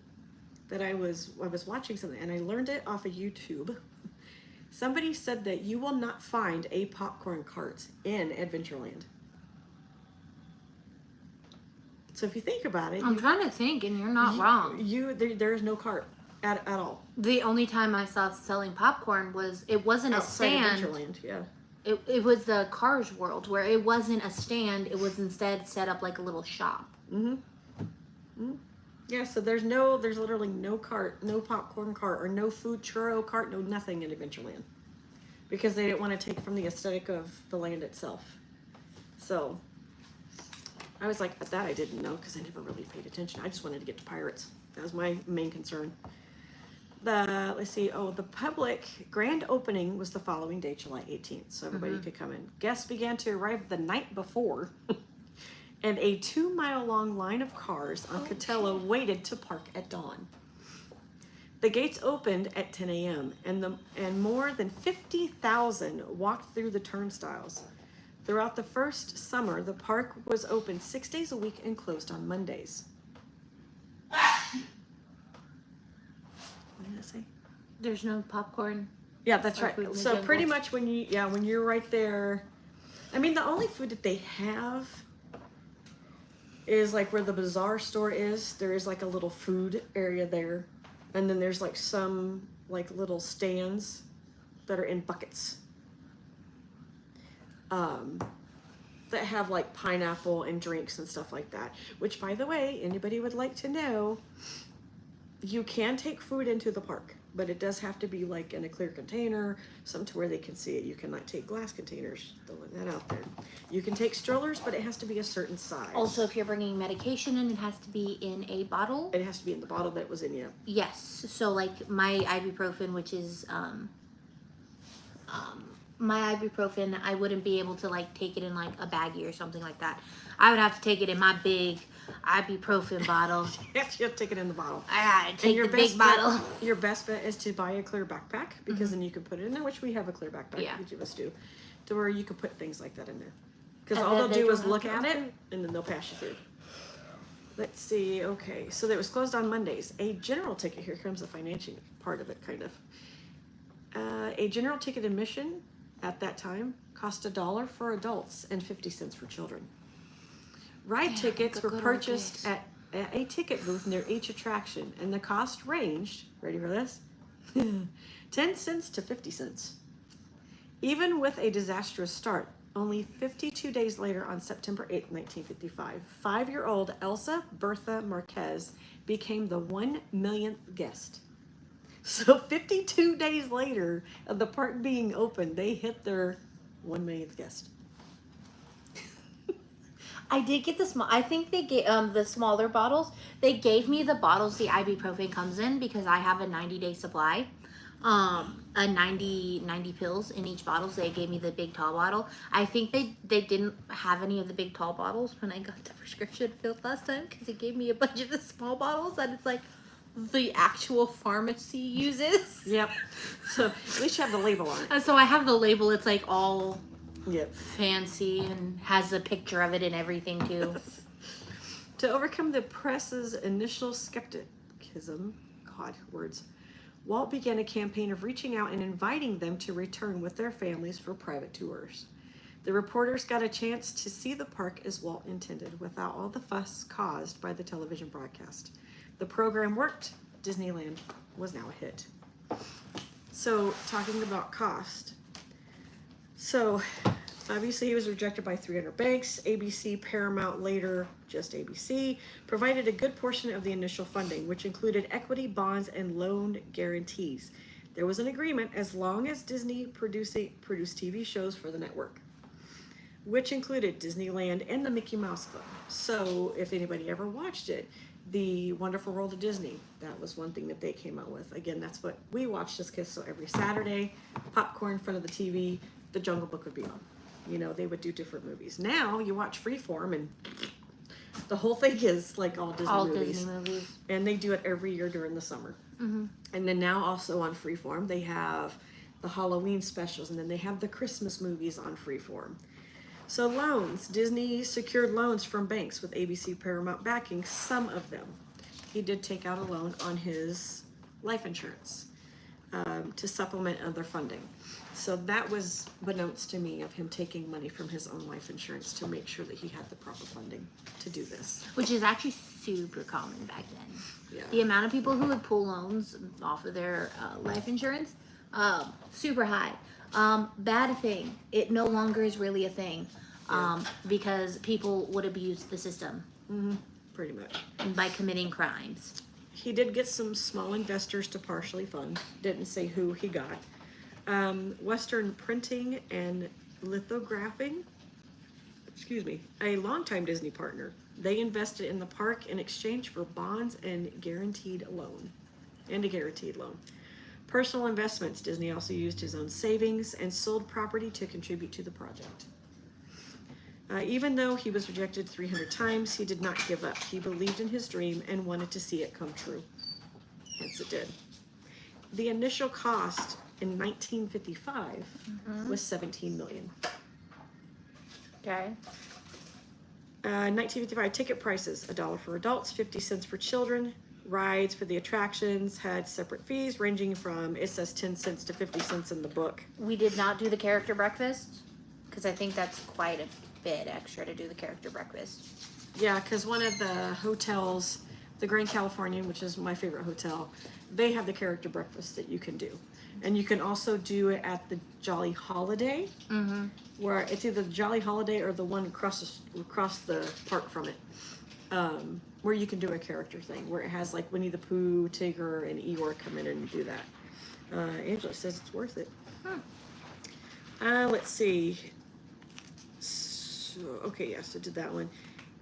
that I was watching something, and I learned it off of YouTube. Somebody said that you will not find a popcorn cart in Adventureland. So if you think about it, I'm trying to think, and you're not wrong. There is no cart at all. The only time I saw selling popcorn wasn't outside a stand. Adventureland, yeah. it was the Cars World where it wasn't a stand. It was instead set up like a little shop. Yeah, so there's literally no cart, no popcorn cart, or no food churro cart, no nothing in Adventureland. Because they didn't want to take from the aesthetic of the land itself. So, I was like, that I didn't know because I never really paid attention. I just wanted to get to Pirates. That was my main concern. Let's see, the public grand opening was the following day, July 18th. So everybody could come in. Guests began to arrive the night before. And a 2-mile-long line of cars on Catella waited to park at dawn. The gates opened at 10 a.m. and more than 50,000 walked through the turnstiles. Throughout the first summer, the park was open 6 days a week and closed on Mondays. What did I say? There's no popcorn. Yeah, that's right. So pretty much when you're right there, I mean, the only food that they have is like where the bazaar store is. There is like a little food area there. And then there's like some like little stands that are in buckets. That have like pineapple and drinks and stuff like that. Which, by the way, anybody would like to know, you can take food into the park, but it does have to be like in a clear container, something to where they can see it. You cannot take glass containers, throwing that out there. You can take strollers, but it has to be a certain size. Also, if you're bringing medication in, it has to be in a bottle. It has to be in the bottle that was in you. Yes. So like my ibuprofen, which is my ibuprofen, I wouldn't be able to like take it in like a baggie or something like that. I would have to take it in my big ibuprofen bottle. Yes, you have to take it in the bottle. I gotta take the big bottle. Your best bet is to buy a clear backpack, because then you can put it in there, which we have a clear backpack, which of us do, to where you can put things like that in there. Because all they'll do is look at it, and then they'll pass you through. Let's see, okay, so it was closed on Mondays. A general ticket, here comes the financing part of it, kind of. A general ticket admission at that time cost $1 for adults and 50 cents for children. Ride tickets were purchased at a ticket booth near each attraction, and the cost ranged, ready for this? 10 cents to 50 cents. Even with a disastrous start, only 52 days later on September 8, 1955, 5-year-old Elsa Bertha Marquez became the 1 millionth guest. So 52 days later of the park being open, they hit their 1 millionth guest. I did get the small. I think they gave the smaller bottles. They gave me the bottles the ibuprofen comes in because I have a 90-day supply. A 90 pills in each bottle, so they gave me the big tall bottle. I think they didn't have any of the big tall bottles when I got the prescription filled last time, because it gave me a bunch of the small bottles that it's like the actual pharmacy uses. Yep. So at least you have the label on it. And so I have the label. It's like all Yep. fancy and has a picture of it and everything too. To overcome the press's initial skepticism, Walt began a campaign of reaching out and inviting them to return with their families for private tours. The reporters got a chance to see the park as Walt intended, without all the fuss caused by the television broadcast. The program worked. Disneyland was now a hit. So, talking about cost. So, obviously he was rejected by 300 banks. ABC, Paramount, later just ABC, provided a good portion of the initial funding, which included equity, bonds, and loan guarantees. There was an agreement as long as Disney produced TV shows for the network, which included Disneyland and the Mickey Mouse Club. So if anybody ever watched it, The Wonderful World of Disney, that was one thing that they came out with. Again, that's what we watched as kids. So every Saturday, popcorn in front of the TV, The Jungle Book would be on. You know, they would do different movies. Now you watch Freeform and the whole thing is like all Disney movies. And they do it every year during the summer. Mm-hmm. And then now also on Freeform, they have the Halloween specials, and then they have the Christmas movies on Freeform. So loans, Disney secured loans from banks with ABC Paramount backing some of them. He did take out a loan on his life insurance to supplement other funding. So that was beknownst to me of him taking money from his own life insurance to make sure that he had the proper funding to do this. Which is actually super common back then. Yeah. The amount of people who would pull loans off of their life insurance, super high. Bad thing. It no longer is really a thing. Because people would abuse the system Pretty much. by committing crimes. He did get some small investors to partially fund. Didn't say who he got. Western Printing and Lithographing. Excuse me. A longtime Disney partner. They invested in the park in exchange for bonds and a guaranteed loan. Personal investments. Disney also used his own savings and sold property to contribute to the project. Even though he was rejected 300 times, he did not give up. He believed in his dream and wanted to see it come true. Hence it did. The initial cost in 1955 was $17 million. Okay. 1955 ticket prices: $1 for adults, 50 cents for children. Rides for the attractions had separate fees ranging from, it says 10 cents to 50 cents in the book. We did not do the character breakfast because I think that's quite a bit extra to do the character breakfast. Yeah, because one of the hotels, the Grand Californian, which is my favorite hotel, they have the character breakfast that you can do. And you can also do it at the Jolly Holiday, where it's either the Jolly Holiday or the one across the park from it, where you can do a character thing, where it has like Winnie the Pooh, Tigger, and Eeyore come in and do that. Angela says it's worth it. Let's see. So, okay, yes, I did that one.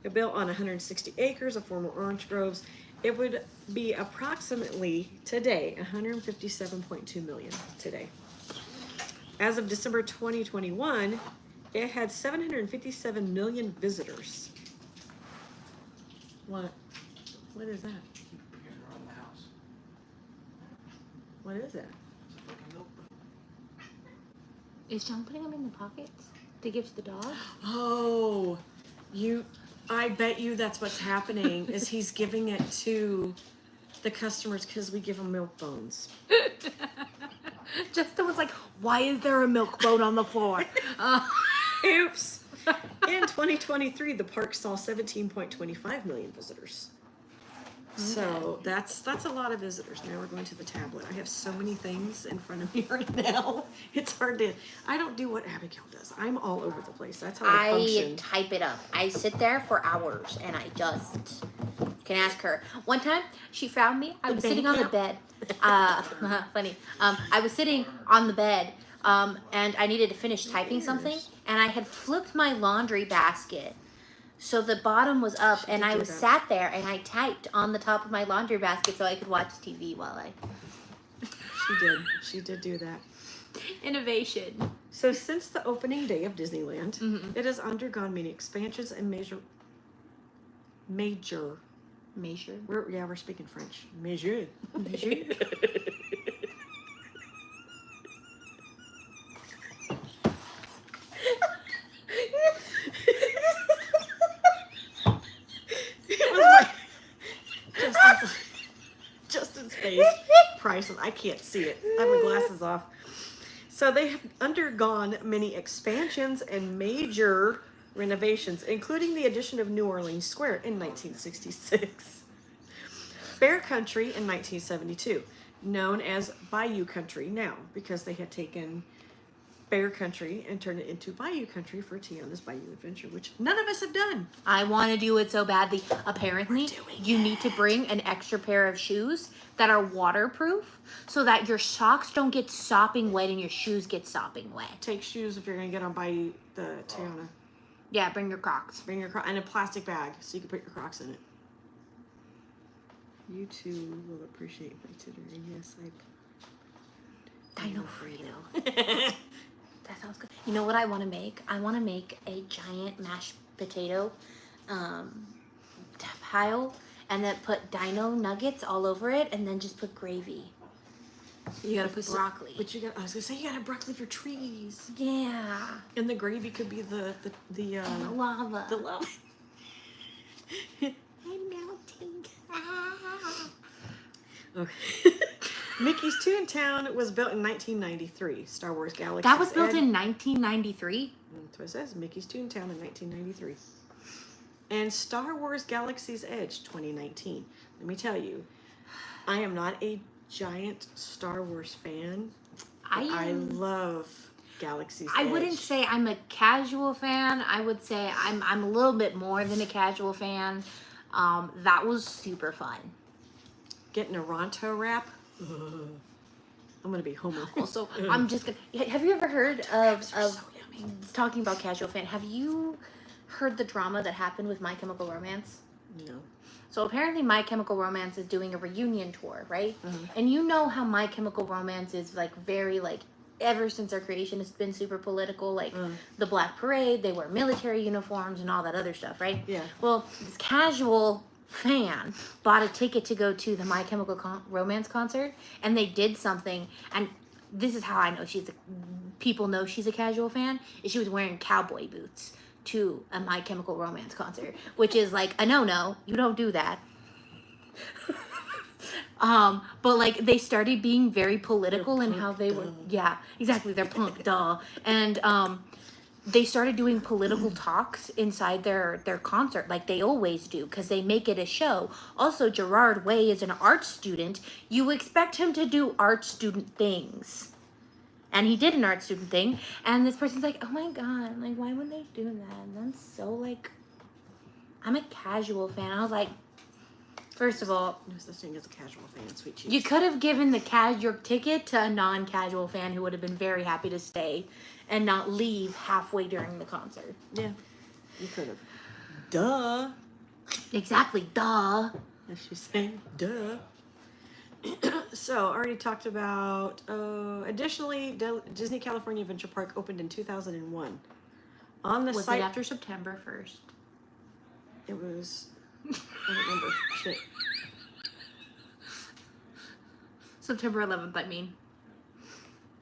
It built on 160 acres of former orange groves. It would be approximately today 157.2 million today. As of December 2021, it had 757 million visitors. What? What is that? What is that? Is John putting them in the pockets to give to the dog? Oh, I bet you that's what's happening is he's giving it to the customers because we give them milk bones. Justin was like, why is there a milk bone on the floor? Oops. In 2023, the park saw 17.25 million visitors. So that's a lot of visitors. Now we're going to the tablet. I have so many things in front of me right now. It's hard to. I don't do what Abigail does. I'm all over the place. That's how I function. type it up. I sit there for hours and I just can ask her. One time she found me. I was sitting on the bed. Funny. I was sitting on the bed and I needed to finish typing something, and I had flipped my laundry basket. So the bottom was up, and I was sat there, and I typed on the top of my laundry basket so I could watch TV while I... She did do that. Innovation. So since the opening day of Disneyland, it has undergone many expansions and major... We're speaking French. Major. Justin's face. Priceless. I can't see it. I have my glasses off. So they have undergone many expansions and major renovations, including the addition of New Orleans Square in 1966. Bear Country in 1972, known as Bayou Country now, because they had taken Bear Country and turned it into Bayou Country for Tiana's Bayou Adventure, which none of us have done. I want to do it so badly. Apparently, you need to bring an extra pair of shoes that are waterproof so that your socks don't get sopping wet and your shoes get sopping wet. Take shoes if you're going to get on Bayou, the Tiana. Yeah, bring your Crocs. Bring your Crocs and a plastic bag so you can put your Crocs in it. You too will appreciate my tutoring. Yes, I know, Frito. That sounds good. You know what I want to make? I want to make a giant mashed potato pile, and then put dino nuggets all over it, and then just put gravy. You gotta put broccoli. But I was gonna say you gotta have broccoli for trees. Yeah. And the gravy could be the lava. The lava. I'm melting. Okay. Mickey's Toontown was built in 1993. Star Wars Galaxy's That was built in 1993? That's what it says. Mickey's Toontown in 1993. And Star Wars Galaxy's Edge 2019. Let me tell you, I am not a giant Star Wars fan. I love Galaxy's I Edge. wouldn't say I'm a casual fan. I would say I'm a little bit more than a casual fan. That was super fun. Getting a Ronto wrap. I'm gonna be Homer. Also, I'm just gonna. Have you ever heard of So yummy. talking about casual fan? Have you heard the drama that happened with My Chemical Romance? No. So apparently, My Chemical Romance is doing a reunion tour, right? Mhm. And you know how My Chemical Romance is like very like ever since their creation, it's been super political. Like the Black Parade, they wear military uniforms and all that other stuff, right? Yeah. Well, this casual fan bought a ticket to go to the My Chemical Romance concert, and they did something. And this is how I know people know she's a casual fan. Is she was wearing cowboy boots to a My Chemical Romance concert, which is like a no. You don't do that. But like they started being very political in how they were. Yeah, exactly. They're punk, duh. And they started doing political talks inside their concert, like they always do, because they make it a show. Also, Gerard Way is an art student. You expect him to do art student things. And he did an art student thing, and this person's like, oh my god, like, why would they do that? And that's so, like, I'm a casual fan. I was like, first of all, No such thing as a casual fan, sweet cheeks. you could have given your ticket to a non-casual fan who would have been very happy to stay and not leave halfway during the concert. Yeah, you could have. Duh. Exactly, duh. As she's saying, duh. So, already talked about. Additionally, Disney California Adventure Park opened in 2001. On the Was site, it after September 1st? it was. I don't remember. Shit. September 11th, I mean.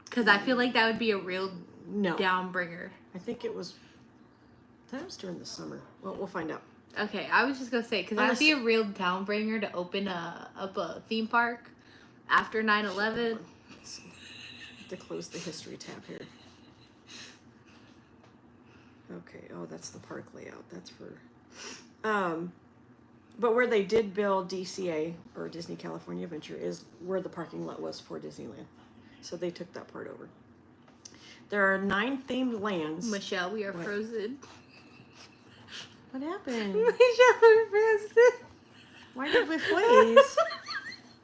Because I feel like that would be a real No. downbringer. I think it was. That was during the summer. Well, we'll find out. Okay, I was just going to say, because that would be a real downbringer to open up a theme park after 9/11. To close the history tab here. Okay. Oh, that's the park layout. That's for. But where they did build DCA or Disney California Adventure is where the parking lot was for Disneyland. So they took that part over. There are 9 themed lands. Michelle, we are What? frozen. What happened? Michelle, we're frozen. Why did we freeze?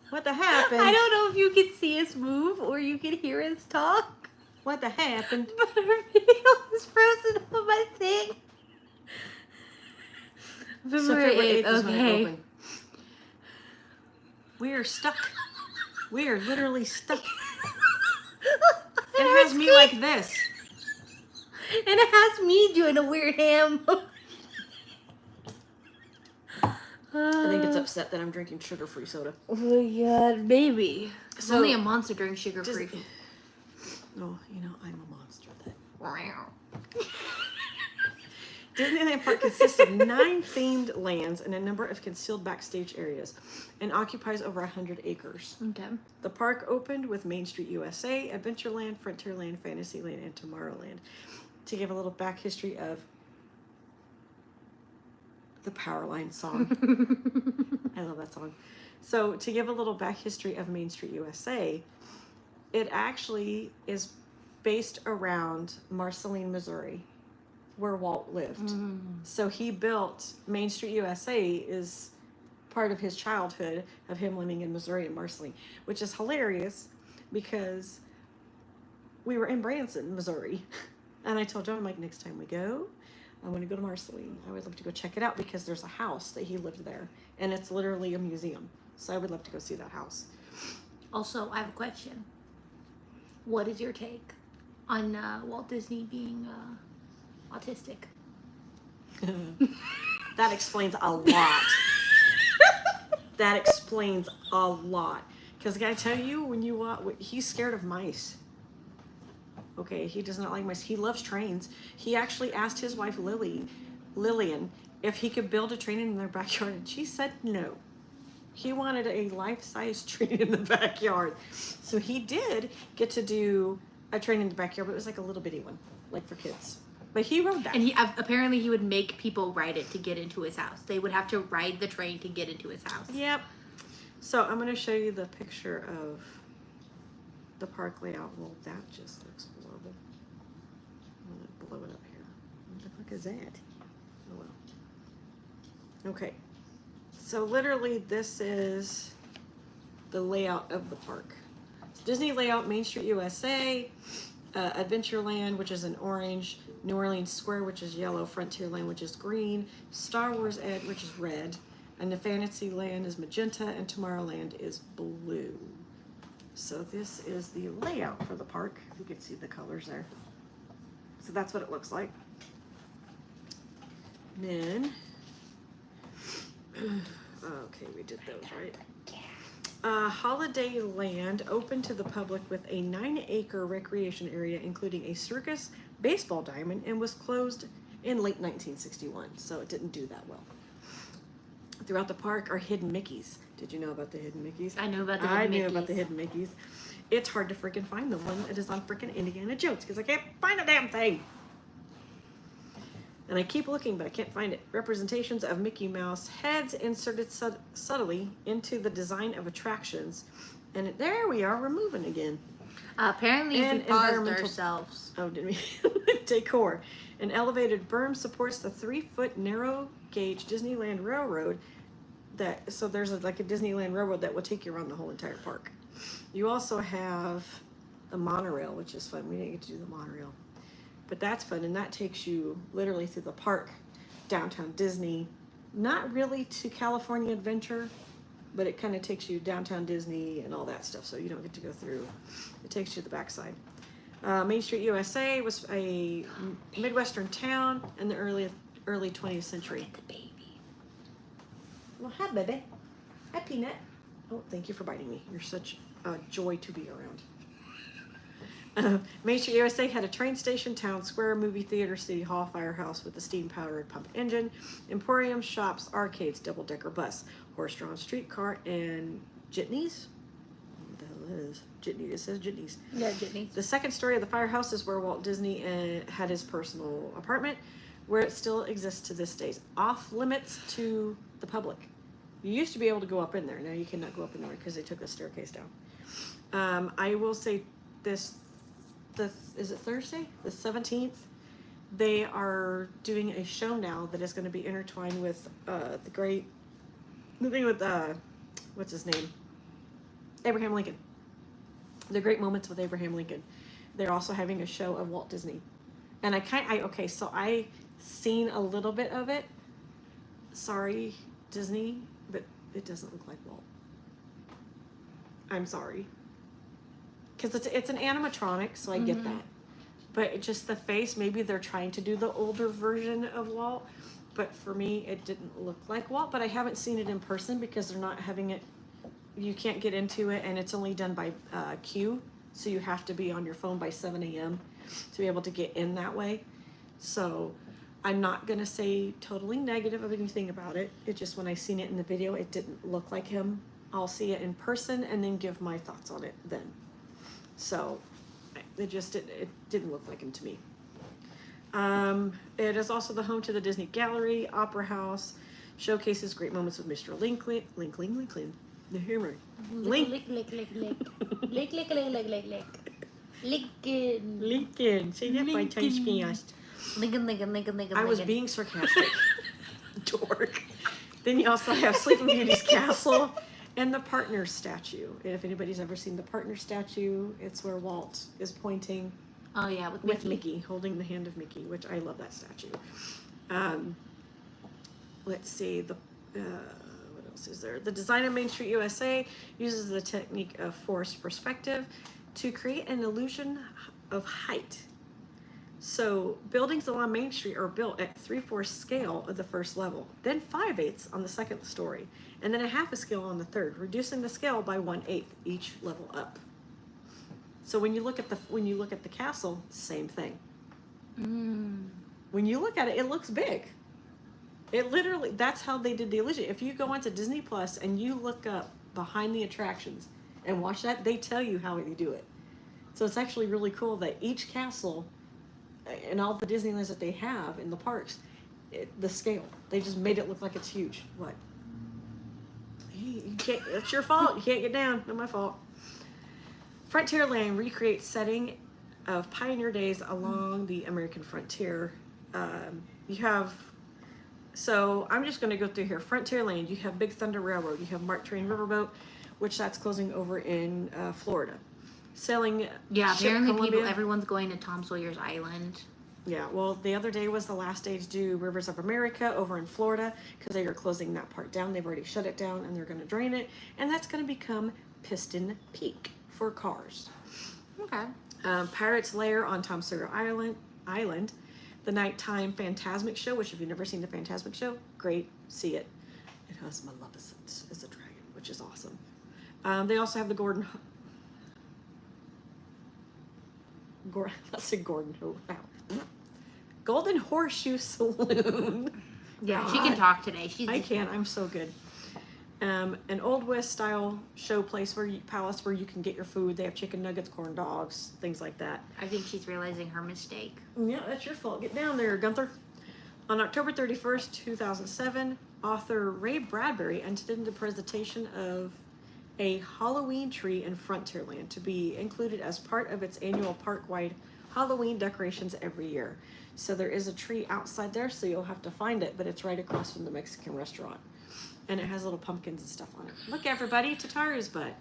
What the happened? I don't know if you can see us move or you can hear us talk. What the happened? But our video is frozen on my thing. February 8th is when it okay. opened. We are stuck. We are literally stuck. It has me like this. And it has me doing a weird ham. I think it's upset that I'm drinking sugar-free soda. Oh my god, maybe. It's So- only a monster during sugar-free. Oh, you know, I'm a monster then. Wow. Disneyland Park consists of 9 themed lands and a number of concealed backstage areas and occupies over 100 acres. Okay. The park opened with Main Street USA, Adventureland, Frontierland, Fantasyland, and Tomorrowland. To give a little back history of the Powerline song. I love that song. So to give a little back history of Main Street USA, it actually is based around Marceline, Missouri, where Walt lived. So he built Main Street USA is part of his childhood of him living in Missouri and Marceline, which is hilarious because we were in Branson, Missouri. And I told John, I'm like, next time we go, I want to go to Marceline. I would love to go check it out because there's a house that he lived there and it's literally a museum. So I would love to go see that house. Also, I have a question. What is your take on Walt Disney being autistic? That explains a lot. That explains a lot. Because I gotta tell you, when you he's scared of mice. Okay, he does not like mice. He loves trains. He actually asked his wife Lillian, if he could build a train in their backyard, and she said no. He wanted a life-size train in the backyard. So he did get to do a train in the backyard, but it was like a little bitty one, like for kids. But he rode that. And he apparently he would make people ride it to get into his house. They would have to ride the train to get into his house. Yep. So I'm going to show you the picture of the park layout. Well, that just looks horrible. blow it up here. What the fuck is that? Oh well. Okay. So literally this is the layout of the park. It's Disney layout, Main Street USA, Adventureland, which is in orange, New Orleans Square, which is yellow, Frontierland, which is green, Star Wars Ed, which is red, and the Fantasyland is magenta, and Tomorrowland is blue. So this is the layout for the park. You can see the colors there. So that's what it looks like. And then, okay, we did those, right? Holiday Land opened to the public with a 9-acre recreation area, including a circus, baseball diamond, and was closed in late 1961, so it didn't do that well. Throughout the park are hidden Mickeys. Did you know about the hidden Mickeys? I knew about the hidden Mickeys. I knew about the hidden Mickeys. It's hard to freaking find the one that is on freaking Indiana Jones because I can't find a damn thing. And I keep looking, but I can't find it. Representations of Mickey Mouse heads inserted subtly into the design of attractions. And there we are, we're moving again. Apparently And we paused ourselves. Oh, did we? Decor. An elevated berm supports the 3-foot narrow gauge Disneyland Railroad. So there's like a Disneyland Railroad that will take you around the whole entire park. You also have the monorail, which is fun. We didn't get to do the monorail. But that's fun, and that takes you literally through the park, downtown Disney. Not really to California Adventure, but it kind of takes you downtown Disney and all that stuff, so you don't get to go through. It takes you to the backside. Main Street USA was a Midwestern town in the early 20th century. Look at the baby. Well, hi, baby. Hi, Peanut. Oh, thank you for biting me. You're such a joy to be around. Main Street USA had a train station, town square, movie theater, city hall, firehouse with a steam-powered pump engine, emporium, shops, arcades, double-decker bus, horse-drawn streetcar, and jitneys. What the hell is jitney? It says jitneys. Yeah, jitneys. The second story of the firehouse is where Walt Disney had his personal apartment, where it still exists to this day. Off limits to the public. You used to be able to go up in there. Now you cannot go up in there because they took the staircase down. I will say this. Is it Thursday? The 17th? They are doing a show now that is going to be intertwined with the thing with, what's his name? Abraham Lincoln. The Great Moments with Abraham Lincoln. They're also having a show of Walt Disney. And so I seen a little bit of it. Sorry, Disney, but it doesn't look like Walt. I'm sorry. Because it's an animatronic, so I get that. But it just the face, maybe they're trying to do the older version of Walt. But for me, it didn't look like Walt. But I haven't seen it in person because they're not having it. You can't get into it, and it's only done by queue. So you have to be on your phone by 7 a.m. to be able to get in that way. So I'm not going to say totally negative of anything about it. It just, when I seen it in the video, it didn't look like him. I'll see it in person and then give my thoughts on it then. So it didn't look like him to me. It is also the home to the Disney Gallery, Opera House, showcases great moments with Mr. Lincoln, the humor. Lincoln. Lincoln. Say that by times fast. Lincoln. I was being sarcastic. Dork. Then you also have Sleeping Beauty's castle. And the partner statue. If anybody's ever seen the partner statue, it's where Walt is pointing. Oh yeah, with Mickey, holding the hand of Mickey, which I love that statue. Let's see what else is there? The design of Main Street USA uses the technique of forced perspective to create an illusion of height. So buildings along Main Street are built at 3/4 scale of the first level, then 5/8 on the second story, and then a half a scale on the third, reducing the scale by 1/8 each level up. So when you look at the castle, same thing. When you look at it, it looks big. It literally, that's how they did the illusion. If you go onto Disney Plus and you look up behind the attractions and watch that, they tell you how they do it. So it's actually really cool that each castle and all the Disneylands that they have in the parks, the scale, they just made it look like it's huge. What? Hey, you can't, it's your fault. You can't get down. Not my fault. Frontierland recreates setting of pioneer days along the American frontier. You have, so I'm just going to go through here. Frontierland, you have Big Thunder Railroad, you have Mark Twain Riverboat, which that's closing over in Florida. Sailing Yeah, ship apparently Columbia. everyone's going to Tom Sawyer's Island. Yeah, well, the other day was the last day to do Rivers of America over in Florida because they are closing that part down. They've already shut it down and they're going to drain it. And that's going to become Piston Peak for cars. Okay. Pirate's Lair on Tom Sawyer Island. The nighttime Phantasmic Show, which if you've never seen the Phantasmic Show, great, see it. It has Maleficent as a dragon, which is awesome. They also have the Golden Horseshoe Saloon. Yeah, she can talk today. I can't. I'm so good. An Old West style show place palace where you can get your food. They have chicken nuggets, corn dogs, things like that. I think she's realizing her mistake. Yeah, that's your fault. Get down there, Gunther. On October 31st, 2007, author Ray Bradbury entered into presentation of a Halloween tree in Frontierland to be included as part of its annual park-wide Halloween decorations every year. So there is a tree outside there, so you'll have to find it, but it's right across from the Mexican restaurant. And it has little pumpkins and stuff on it. Look, everybody, Tataru's butt.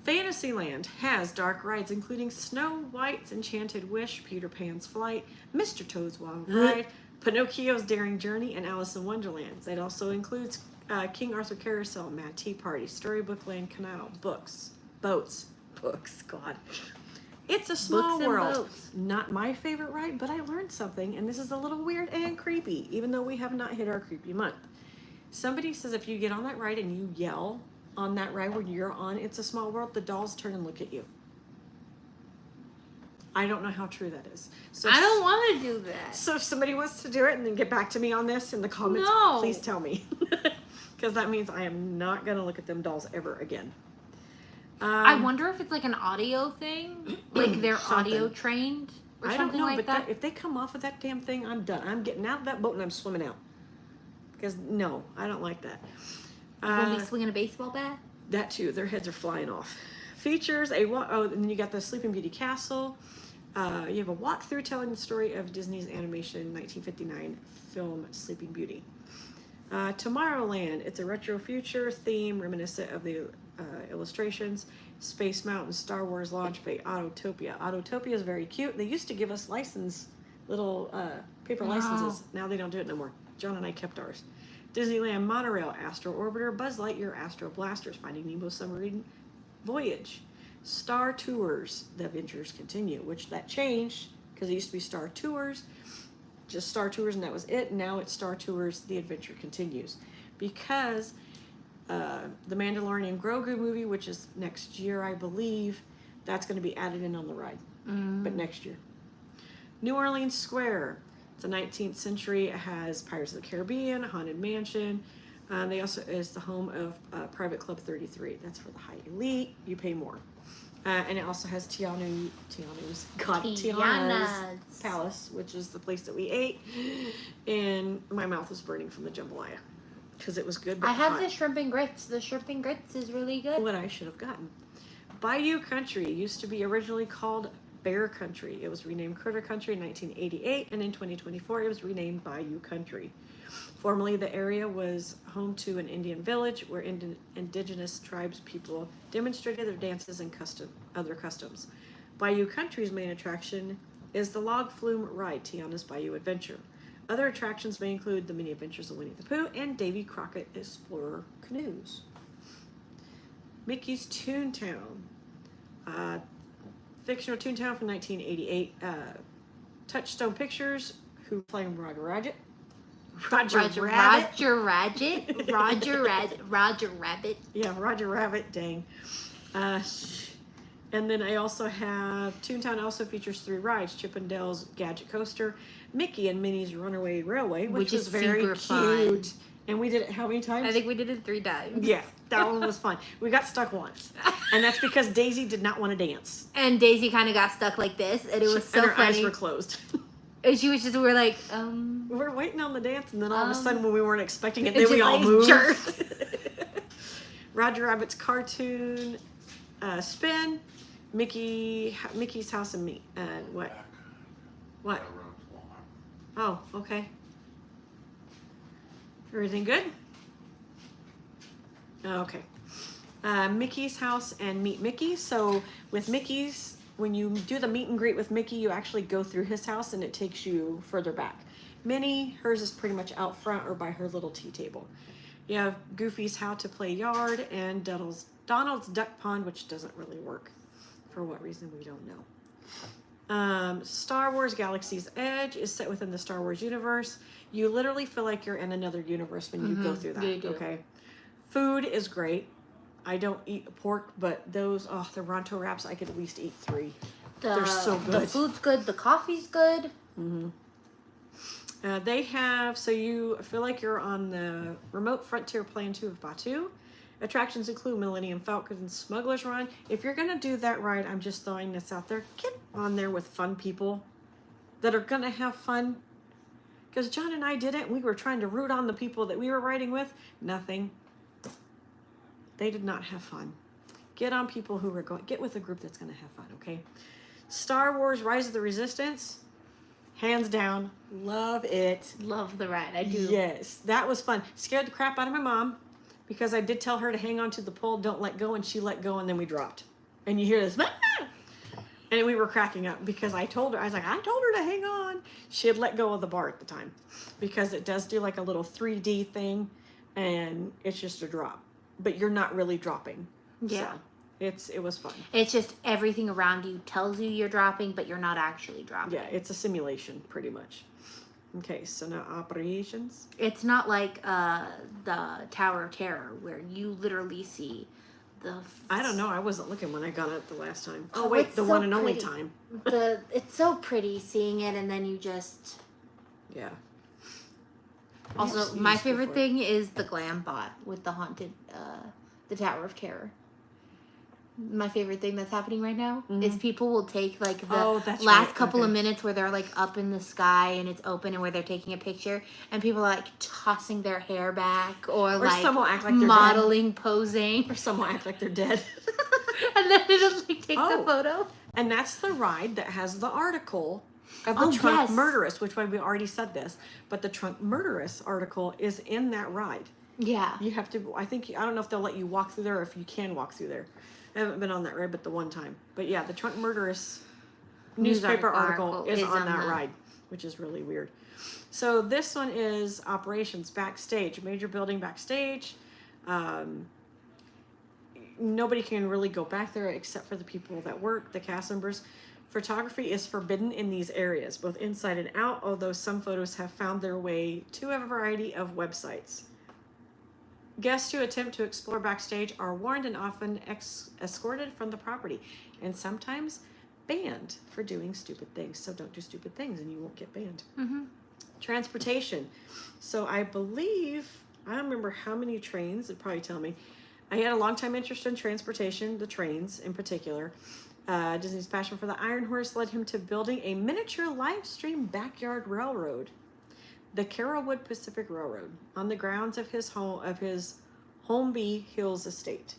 Fantasyland has dark rides, including Snow White's Enchanted Wish, Peter Pan's Flight, Mr. Toad's Wild Ride, Pinocchio's Daring Journey, and Alice in Wonderland. It also includes King Arthur Carousel, Mad Tea Party, Storybook Land Canal, books, God. It's a Small World. Boats. Not my favorite ride, but I learned something, and this is a little weird and creepy, even though we have not hit our creepy month. Somebody says if you get on that ride and you yell on that ride when you're on It's a Small World, the dolls turn and look at you. I don't know how true that is. So I don't want to do that. So if somebody wants to do it and then get back to me on this in the comments, No. please tell me. Because that means I am not going to look at them dolls ever again. I wonder if it's like an audio thing, like they're audio trained or I something don't know, like but that. if they come off of that damn thing, I'm done. I'm getting out of that boat and I'm swimming out. Because no, I don't like that. Will be swinging a baseball bat. That too, their heads are flying off. Features and then you got the Sleeping Beauty Castle. You have a walkthrough telling the story of Disney's animation 1959 film Sleeping Beauty. Tomorrowland, it's a retro future theme reminiscent of the illustrations. Space Mountain, Star Wars Launch Bay, Autotopia. Autotopia is very cute. They used to give us little paper licenses. Now they don't do it no more. John and I kept ours. Disneyland Monorail, Astro Orbiter, Buzz Lightyear, Astro Blasters, Finding Nemo Submarine Voyage. Star Tours, The Adventures Continue, which that changed because it used to be Star Tours, just Star Tours, and that was it. Now it's Star Tours, The Adventure Continues, because the Mandalorian Grogu movie, which is next year, I believe, that's going to be added in on the ride, but next year. New Orleans Square, it's a 19th century. It has Pirates of the Caribbean, Haunted Mansion. They also is the home of Private Club 33. That's for the high elite. You pay more. And it also has Tiana's Palace, which is the place that we ate. And my mouth was burning from the jambalaya because it was good. But I have hot. the shrimp and grits. The shrimp and grits is really good. What I should have gotten. Bayou Country used to be originally called Bear Country. It was renamed Critter Country in 1988, and in 2024 it was renamed Bayou Country. Formerly, the area was home to an Indian village where indigenous tribes people demonstrated their dances and other customs. Bayou Country's main attraction is the log flume ride, Tiana's Bayou Adventure. Other attractions may include the mini adventures of Winnie the Pooh and Davy Crockett Explorer canoes. Mickey's Toontown. Fictional Toontown from 1988. Touchstone Pictures, who playing Roger Rabbit. Roger Rabbit. Yeah, Roger Rabbit, dang. And then I also have, Toontown also features 3 rides, Chippendale's Gadget Coaster, Mickey and Minnie's Runaway Railway, which is very super cute. fun. And we did it how many times? I think we did it 3 times. Yeah, that one was fun. We got stuck once. And that's because Daisy did not want to dance. And Daisy kind of got stuck like this, and it was so and her funny. eyes were closed. And she was just, we were like, We were waiting on the dance, and then all of a sudden, when we weren't expecting it, it's then we just all like moved. jerked. Roger Rabbit's cartoon spin, Mickey's House and Me. What? What? Oh, okay. Everything good? Okay. Mickey's House and Meet Mickey. So with Mickey's, when you do the meet and greet with Mickey, you actually go through his house and it takes you further back. Minnie, hers is pretty much out front or by her little tea table. You have Goofy's How to Play Yard and Donald's Duck Pond, which doesn't really work. For what reason, we don't know. Star Wars Galaxy's Edge is set within the Star Wars universe. You literally feel like you're in another universe when you go through that. You do. Okay. Food is great. I don't eat pork, but those, the Ronto wraps, I could at least eat 3. They're so good. The food's good. The coffee's good. They have, so you feel like you're on the Remote Frontier Plan 2 of Batuu. Attractions include Millennium Falcon and Smuggler's Run. If you're going to do that ride, I'm just throwing this out there. Get on there with fun people that are going to have fun. Because John and I did it, and we were trying to root on the people that we were riding with. Nothing. They did not have fun. Get on people who are get with a group that's going to have fun, okay? Star Wars Rise of the Resistance. Hands down. Love it. Love the ride. I do. Yes. That was fun. Scared the crap out of my mom. Because I did tell her to hang on to the pole, don't let go, and she let go, and then we dropped. And you hear this, ah! And we were cracking up because I told her, I told her to hang on. She had let go of the bar at the time because it does do like a little 3D thing, and it's just a drop. But you're not really dropping. Yeah. So it was fun. It's just everything around you tells you you're dropping, but you're not actually dropping. Yeah, it's a simulation, pretty much. Okay, so now operations. It's not like the Tower of Terror where you literally see the... I don't know. I wasn't looking when I got it the last time. Oh, wait, it's the so one and only pretty. time. It's so pretty seeing it, and then you just... Yeah. Also, my favorite thing is the glam bot with the haunted, the Tower of Terror. My favorite thing that's happening right now is people will take like the last couple of minutes where they're like up in the sky and it's open and where they're taking a picture, and people are like tossing their hair back or like some will act like they're modeling, posing, or some will act like they're dead. and then it'll like take the photo. And that's the ride that has the article of the Trunk Murderess, which we already said this, but the Trunk Murderess article is in that ride. Yeah. You have to, I don't know if they'll let you walk through there or if you can walk through there. I haven't been on that ride but the one time. But yeah, the Trunk Murderess newspaper article is on that ride, which is really weird. So this one is operations backstage, major building backstage. Nobody can really go back there except for the people that work, the cast members. Photography is forbidden in these areas, both inside and out, although some photos have found their way to a variety of websites. Guests who attempt to explore backstage are warned and often escorted from the property, and sometimes banned for doing stupid things. So don't do stupid things and you won't get banned. Transportation. So I believe, I don't remember how many trains, it'd probably tell me. I had a long time interest in transportation, the trains in particular. Disney's passion for the Iron Horse led him to building a miniature live stream backyard railroad, the Carrollwood Pacific Railroad, on the grounds of his Holmby Hills estate.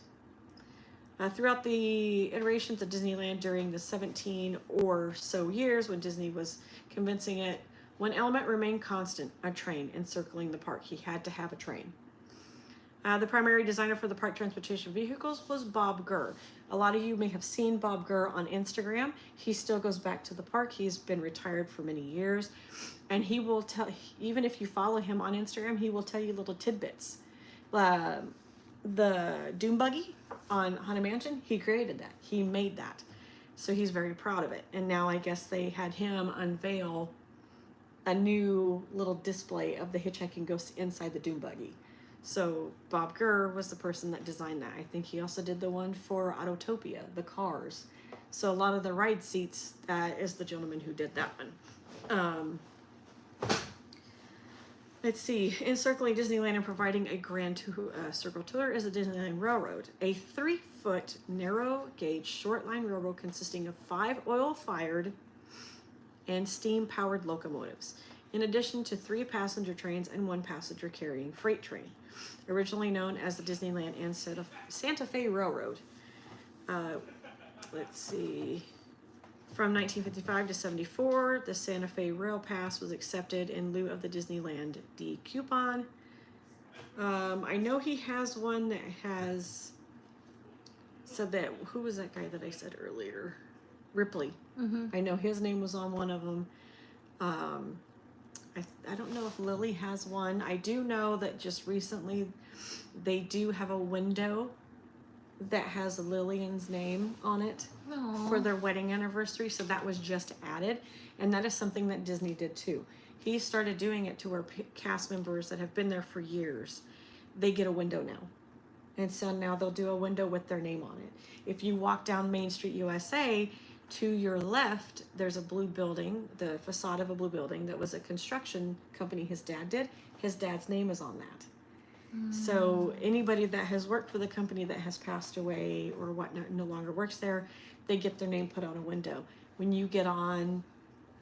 Throughout the iterations of Disneyland during the 17 or so years when Disney was convincing it, one element remained constant: a train encircling the park. He had to have a train. The primary designer for the park transportation vehicles was Bob Gurr. A lot of you may have seen Bob Gurr on Instagram. He still goes back to the park. He's been retired for many years. And he will tell, even if you follow him on Instagram, he will tell you little tidbits. The Doom Buggy on Haunted Mansion, he created that. He made that. So he's very proud of it. And now I guess they had him unveil a new little display of the Hitchhiking Ghost inside the Doom Buggy. So Bob Gurr was the person that designed that. I think he also did the one for Autotopia, the cars. So a lot of the ride seats is the gentleman who did that one. Let's see. Encircling Disneyland and providing a grand circle tour is the Disneyland Railroad, a 3-foot narrow gauge short line railroad consisting of 5 oil-fired and steam-powered locomotives, in addition to 3 passenger trains and 1 passenger carrying freight train, originally known as the Disneyland and Santa Fe Railroad. let's see. From 1955 to 74, the Santa Fe Rail Pass was accepted in lieu of the Disneyland D coupon. I know he has one that has said that, who was that guy that I said earlier? Ripley. I know his name was on one of them. I don't know if Lily has one. I do know that just recently they do have a window that has Lillian's name on it. Aww. For their wedding anniversary, so that was just added, and that is something that Disney did too. He started doing it to where cast members that have been there for years, they get a window now, and so now they'll do a window with their name on it. If you walk down Main Street USA, to your left there's a blue building, the facade of a blue building that was a construction company his dad did. His dad's name is on that. So anybody that has worked for the company that has passed away or whatnot, no longer works there, they get their name put on a window. When you get on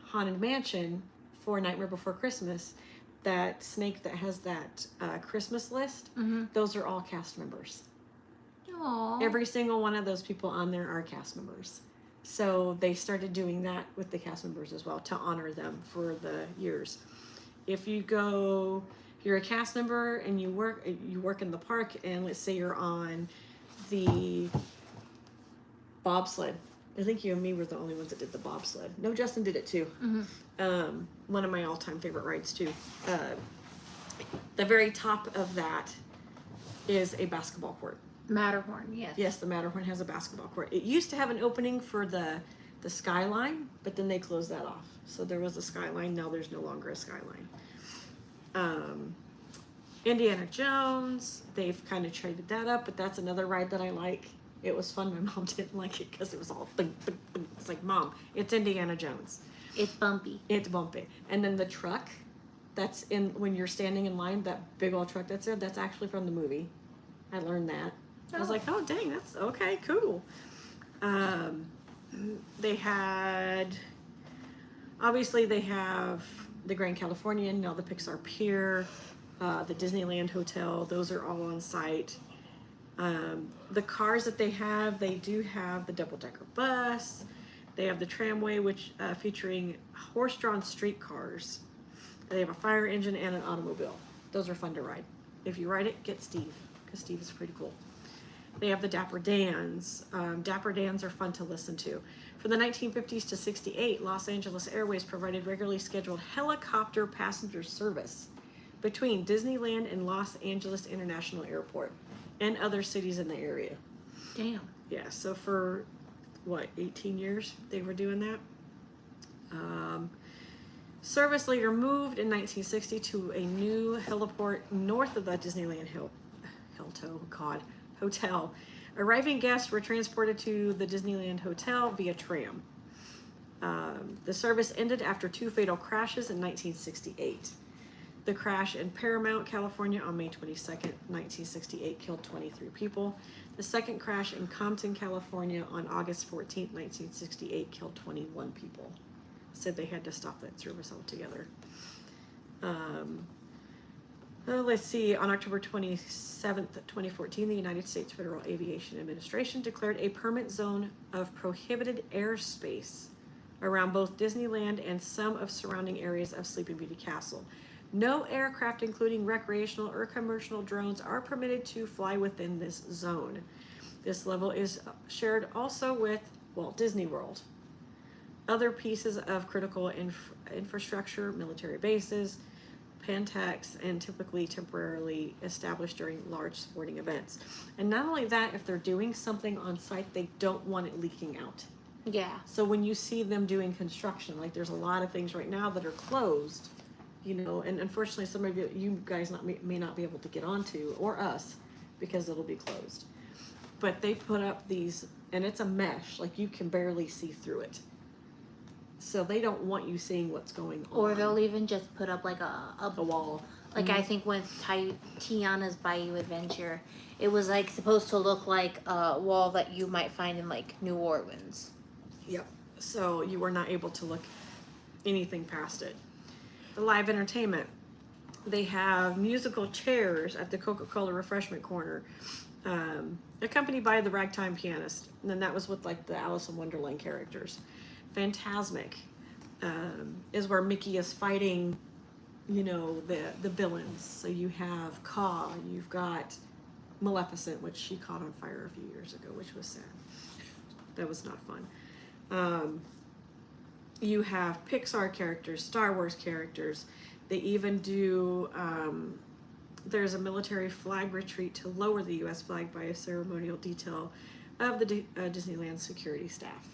Haunted Mansion for Nightmare Before Christmas, that snake that has that Christmas list, those are all cast members. Aww. Every single one of those people on there are cast members. So they started doing that with the cast members as well to honor them for the years. If you go... You're a cast member and you work in the park, and let's say you're on the bobsled. I think you and me were the only ones that did the bobsled. No, Justin did it too. One of my all-time favorite rides too. The very top of that is a basketball court. Matterhorn, yes. Yes, the Matterhorn has a basketball court. It used to have an opening for the skyline, but then they closed that off. So there was a skyline. Now there's no longer a skyline. Indiana Jones, they've kind of traded that up, but that's another ride that I like. It was fun. My mom didn't like it because it was all bing, bing, bing. It's like, Mom, it's Indiana Jones. It's bumpy. It's bumpy. And then the truck that's in, when you're standing in line, that big old truck that's there, that's actually from the movie. I learned that. I was like, oh dang, that's okay, cool. They had, obviously they have the Grand Californian, now the Pixar Pier, the Disneyland Hotel, those are all on site. The cars that they do have the double-decker bus. They have the tramway, which featuring horse-drawn streetcars. They have a fire engine and an automobile. Those are fun to ride. If you ride it, get Steve, because Steve is pretty cool. They have the Dapper Dans. Dapper Dans are fun to listen to. From the 1950s to 68, Los Angeles Airways provided regularly scheduled helicopter passenger service between Disneyland and Los Angeles International Airport and other cities in the area. Damn. Yeah, so for, 18 years they were doing that? Service later moved in 1960 to a new heliport north of the Disneyland Hotel. Arriving guests were transported to the Disneyland Hotel via tram. The service ended after 2 fatal crashes in 1968. The crash in Paramount, California on May 22nd, 1968 killed 23 people. The second crash in Compton, California on August 14th, 1968 killed 21 people. Said they had to stop that service altogether. Let's see, on October 27th, 2014, the United States Federal Aviation Administration declared a permit zone of prohibited airspace around both Disneyland and some of surrounding areas of Sleeping Beauty Castle. No aircraft, including recreational or commercial drones, are permitted to fly within this zone. This level is shared also with Walt Disney World. Other pieces of critical infrastructure, military bases, Pantex, and typically temporarily established during large sporting events. And not only that, if they're doing something on site, they don't want it leaking out. Yeah. So when you see them doing construction, like there's a lot of things right now that are closed, and unfortunately some of you guys may not be able to get onto, or us, because it'll be closed. But they put up these, and it's a mesh, like you can barely see through it. So they don't want you seeing what's going on. Or they'll even just put up like a wall. Like I think with Tiana's Bayou Adventure, it was like supposed to look like a wall that you might find in like New Orleans. Yep. So you were not able to look anything past it. The live entertainment. They have musical chairs at the Coca-Cola refreshment corner, accompanied by the ragtime pianist. And then that was with like the Alice in Wonderland characters. Fantasmic is where Mickey is fighting, you know, the villains. So you have Caw, you've got Maleficent, which she caught on fire a few years ago, which was sad. That was not fun. You have Pixar characters, Star Wars characters. They even do, there's a military flag retreat to lower the U.S. flag by a ceremonial detail of the Disneyland security staff.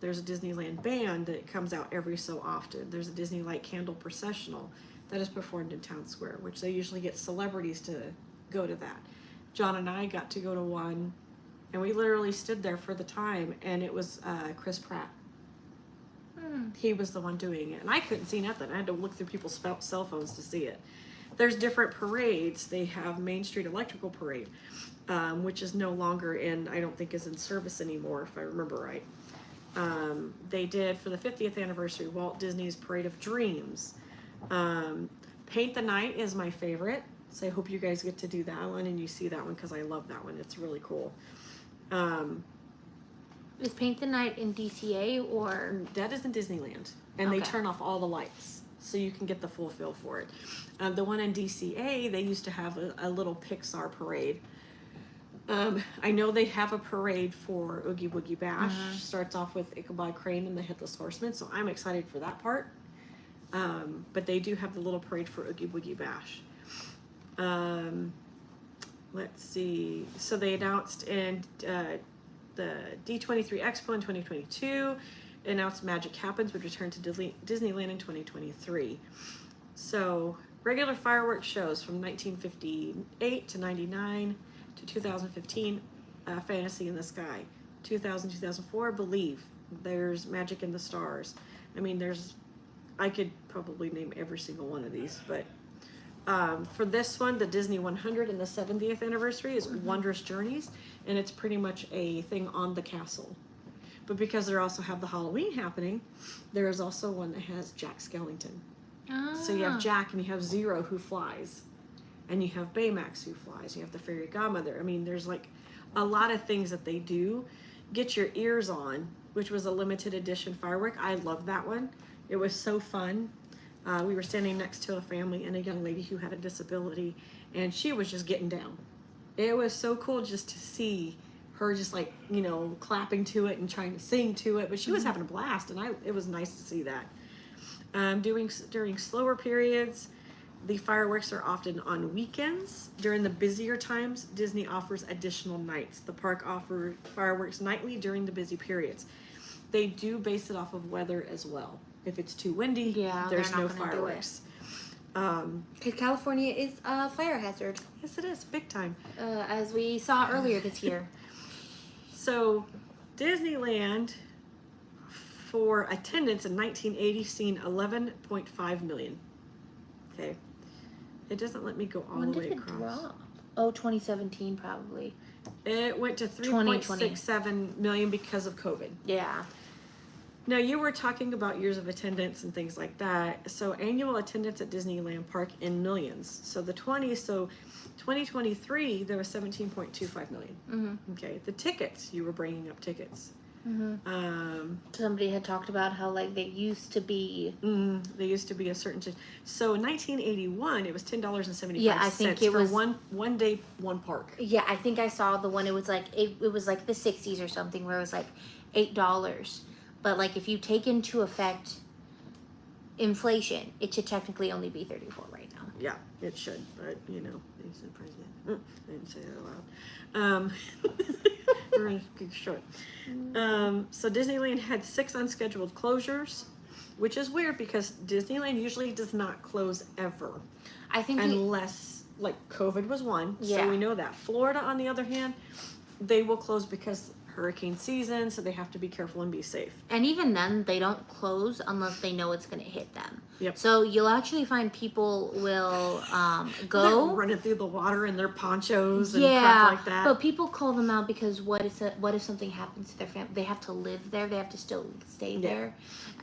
There's a Disneyland band that comes out every so often. There's a Disney Light Candle Processional that is performed in Town Square, which they usually get celebrities to go to that. John and I got to go to one, and we literally stood there for the time, and it was Chris Pratt. He was the one doing it, and I couldn't see nothing. I had to look through people's cell phones to see it. There's different parades. They have Main Street Electrical Parade, which is no longer in, I don't think is in service anymore, if I remember right. They did, for the 50th anniversary, Walt Disney's Parade of Dreams. Paint the Night is my favorite, so I hope you guys get to do that one, and you see that one, because I love that one. It's really cool. Is Paint the Night in DCA or? That is in Disneyland, and they turn off all the lights, so you can get the full feel for it. The one in DCA, they used to have a little Pixar parade. I know they have a parade for Oogie Boogie Bash. Starts off with Ichabod Crane and the Headless Horseman, so I'm excited for that part. But they do have the little parade for Oogie Boogie Bash. Let's see. So they announced in the D23 Expo in 2022, announced Magic Happens would return to Disneyland in 2023. So regular fireworks shows from 1958 to 99 to 2015, Fantasy in the Sky. 2000, 2004, Believe. There's Magic in the Stars. I mean, I could probably name every single one of these, but for this one, the Disney 100 and the 70th anniversary is Wondrous Journeys, and it's pretty much a thing on the castle. But because they also have the Halloween happening, there is also one that has Jack Skellington. So you have Jack and you have Zero who flies, and you have Baymax who flies. You have the Fairy Godmother. I mean, there's like a lot of things that they do. Get Your Ears On, which was a limited edition firework. I love that one. It was so fun. We were standing next to a family and a young lady who had a disability, and she was just getting down. It was so cool just to see her just like, you know, clapping to it and trying to sing to it, but she was having a blast, and it was nice to see that. During slower periods, the fireworks are often on weekends. During the busier times, Disney offers additional nights. The park offers fireworks nightly during the busy periods. They do base it off of weather as well. If it's too windy, there's no fireworks. Because California is a fire hazard. Yes, it is. Big time. As we saw earlier this year. So, Disneyland, for attendance in 1980, seen 11.5 million. Okay. It doesn't let me go all the way across. Drop? Oh, 2017 probably. It went to 3.67 million because of COVID. Yeah. Now, you were talking about years of attendance and things like that. So annual attendance at Disneyland Park in millions. So 2023, there was 17.25 million. Mm-hmm. Okay. The tickets, you were bringing up tickets. Mm-hmm. Somebody had talked about how like they used to be. They used to be a certain. So in 1981, it was $10.75. Yeah, I think it was one day, one park. Yeah, I think I saw the one. It was like it was like the 60s or something, where it was like $8. But like if you take into effect inflation, it should technically only be 34 right now. Yeah, it should. But you know, he's the president. I didn't say that out loud. We're gonna keep short. So Disneyland had 6 unscheduled closures, which is weird because Disneyland usually does not close ever. I think unless like COVID was one. Yeah. So we know that. Florida, on the other hand, they will close because hurricane season, so they have to be careful and be safe. And even then, they don't close unless they know it's going to hit them. Yep. So you'll actually find people will They're go. running through the water in their ponchos and crap like that. But people call them out because what if something happens to their family? They have to live there. They have to still stay there.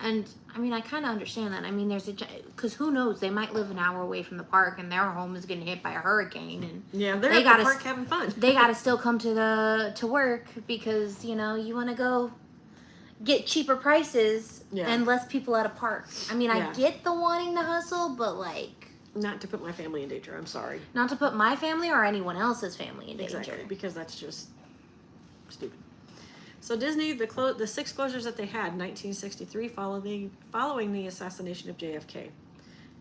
And I mean, I kind of understand that. I mean, because who knows? They might live an hour away from the park, and their home is getting hit by a hurricane, and they're at the park having fun. They gotta still come to work because you want to go get cheaper prices and less people at a park. I mean, I get the wanting to hustle, but like not to put my family in danger. I'm sorry. Not to put my family or anyone else's family in danger. Exactly, because that's just stupid. So Disney, the 6 closures that they had in 1963 following the assassination of JFK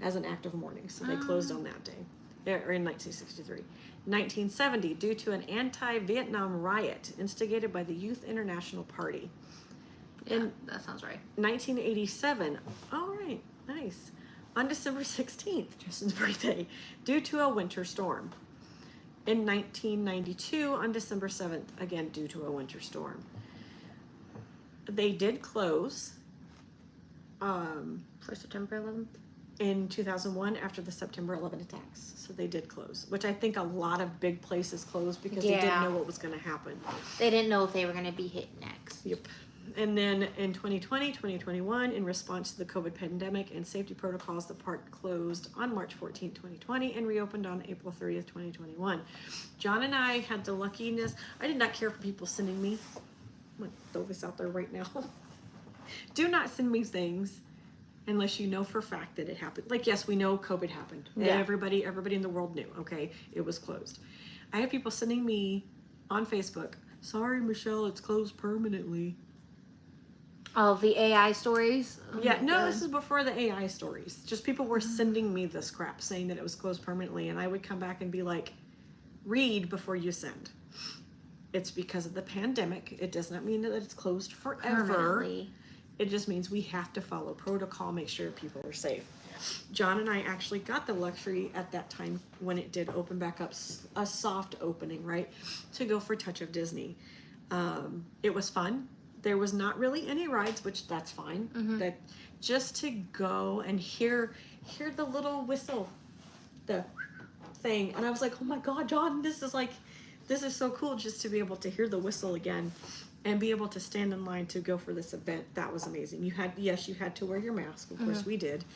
as an act of mourning. So they closed on that day, or in 1963. 1970, due to an anti-Vietnam riot instigated by the Youth International Party. Yeah, that sounds right. 1987, all right, nice. On December 16th, Justin's birthday, due to a winter storm. In 1992, on December 7th, again, due to a winter storm. They did close For September 11th? in 2001 after the September 11 attacks. So they did close, which I think a lot of big places closed because they didn't know what was going to happen. They didn't know if they were going to be hit next. Yep. And then in 2020, 2021, in response to the COVID pandemic and safety protocols, the park closed on March 14, 2020 and reopened on April 30th, 2021. John and I had the luckiness. I did not care for people sending me. I'm going to throw this out there right now. Do not send me things unless you know for a fact that it happened. Like, yes, we know COVID happened. Yeah. Everybody in the world knew, okay? It was closed. I have people sending me on Facebook, sorry, Michelle, it's closed permanently. Oh, the AI stories? Oh yeah, no, this is before the AI stories. Just people were sending me this crap saying that it was closed permanently, and I would come back and be like, read before you send. It's because of the pandemic. It does not mean that it's closed forever. Permanently. It just means we have to follow protocol, make sure people are safe. John and I actually got the luxury at that time when it did open back up, a soft opening, right, to go for Touch of Disney. It was fun. There was not really any rides, which that's fine. That just to go and hear the little whistle, the thing, and I was like, oh my God, John, this is so cool just to be able to hear the whistle again and be able to stand in line to go for this event. That was amazing. You had to wear your mask. Of course we did.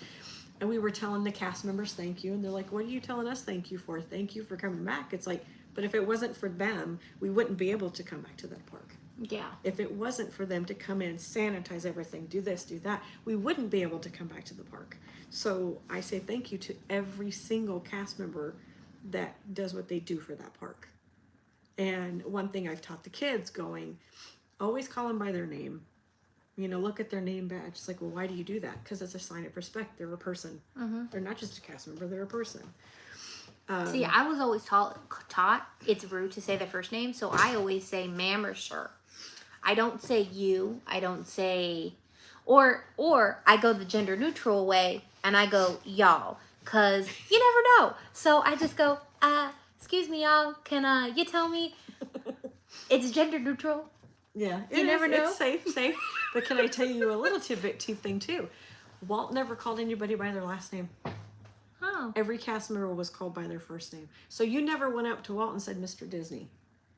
And we were telling the cast members thank you, and they're like, what are you telling us thank you for? Thank you for coming back. It's like, but if it wasn't for them, we wouldn't be able to come back to that park. Yeah. If it wasn't for them to come in, sanitize everything, do this, do that, we wouldn't be able to come back to the park. So I say thank you to every single cast member that does what they do for that park. And one thing I've taught the kids always call them by their name. Look at their name badge. It's like, well, why do you do that? Because it's a sign of respect. They're a person. They're not just a cast member, they're a person. See, I was always taught it's rude to say their first name, so I always say ma'am or sir. I don't say you. I don't say, or I go the gender neutral way and I go y'all, cause you never know. So I just go, excuse me, y'all. Can you tell me it's gender neutral? Yeah, you never know. It's safe. But can I tell you a little tidbit thing too? Walt never called anybody by their last name. Oh. Every cast member was called by their first name. So you never went up to Walt and said Mr. Disney.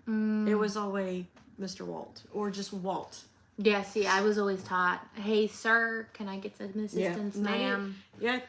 It was always Mr. Walt or just Walt. Yeah, see, I was always taught, hey, sir, can I get some assistance, ma'am?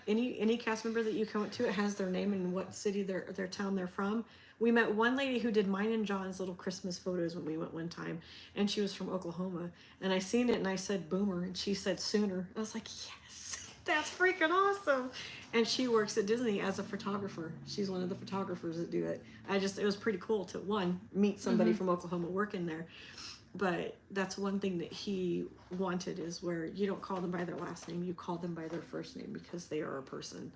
Any cast member that you come to, it has their name and what city, their town they're from. We met one lady who did mine and John's little Christmas photos when we went one time, and she was from Oklahoma. And I seen it, and I said Boomer, and she said Sooner. I was like, yes, that's freaking awesome. And she works at Disney as a photographer. She's one of the photographers that do it. It was pretty cool to, meet somebody from Oklahoma working there. But that's one thing that he wanted, is where you don't call them by their last name, you call them by their first name because they are a person.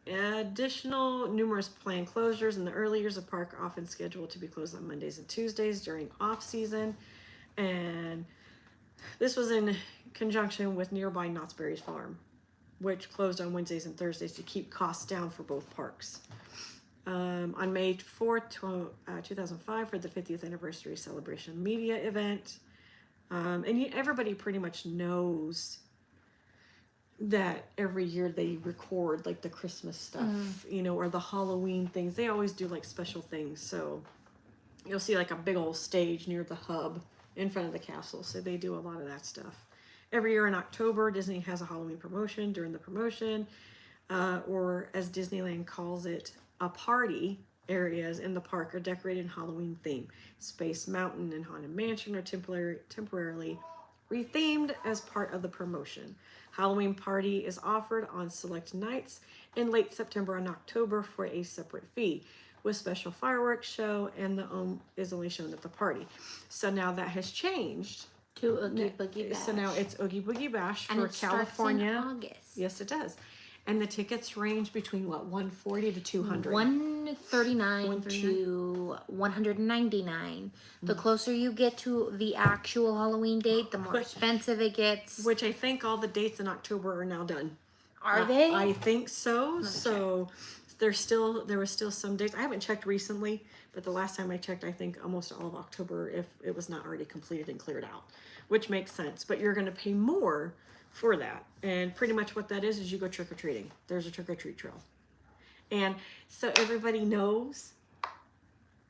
Additional numerous planned closures. In the early years, the park often scheduled to be closed on Mondays and Tuesdays during off season, and this was in conjunction with nearby Knott's Berry's Farm, which closed on Wednesdays and Thursdays to keep costs down for both parks. On May 4th, 2005 for the 50th anniversary celebration media event. Everybody pretty much knows that every year they record like the Christmas stuff, or the Halloween things. They always do like special things. So you'll see like a big old stage near the hub in front of the castle. So they do a lot of that stuff. Every year in October, Disney has a Halloween promotion. During the promotion, or as Disneyland calls it, a party, areas in the park are decorated in Halloween theme. Space Mountain and Haunted Mansion are temporarily rethemed as part of the promotion. Halloween party is offered on select nights in late September and October for a separate fee, with special fireworks show, and the is only shown at the party. So now that has changed to Oogie Boogie Bash. So now it's Oogie Boogie Bash and for it California. Starts in August. Yes, it does. And the tickets range between what, 140 to 200? 139 to 199. The closer you get to the actual Halloween date, the more expensive it gets. Which I think all the dates in October are now done. Are they? I think so. So there was still some dates. I haven't checked recently, but the last time I checked, I think almost all of October, if it was not already completed and cleared out, which makes sense. But you're going to pay more for that. And pretty much what that is you go trick-or-treating. There's a trick-or-treat trail. And so everybody knows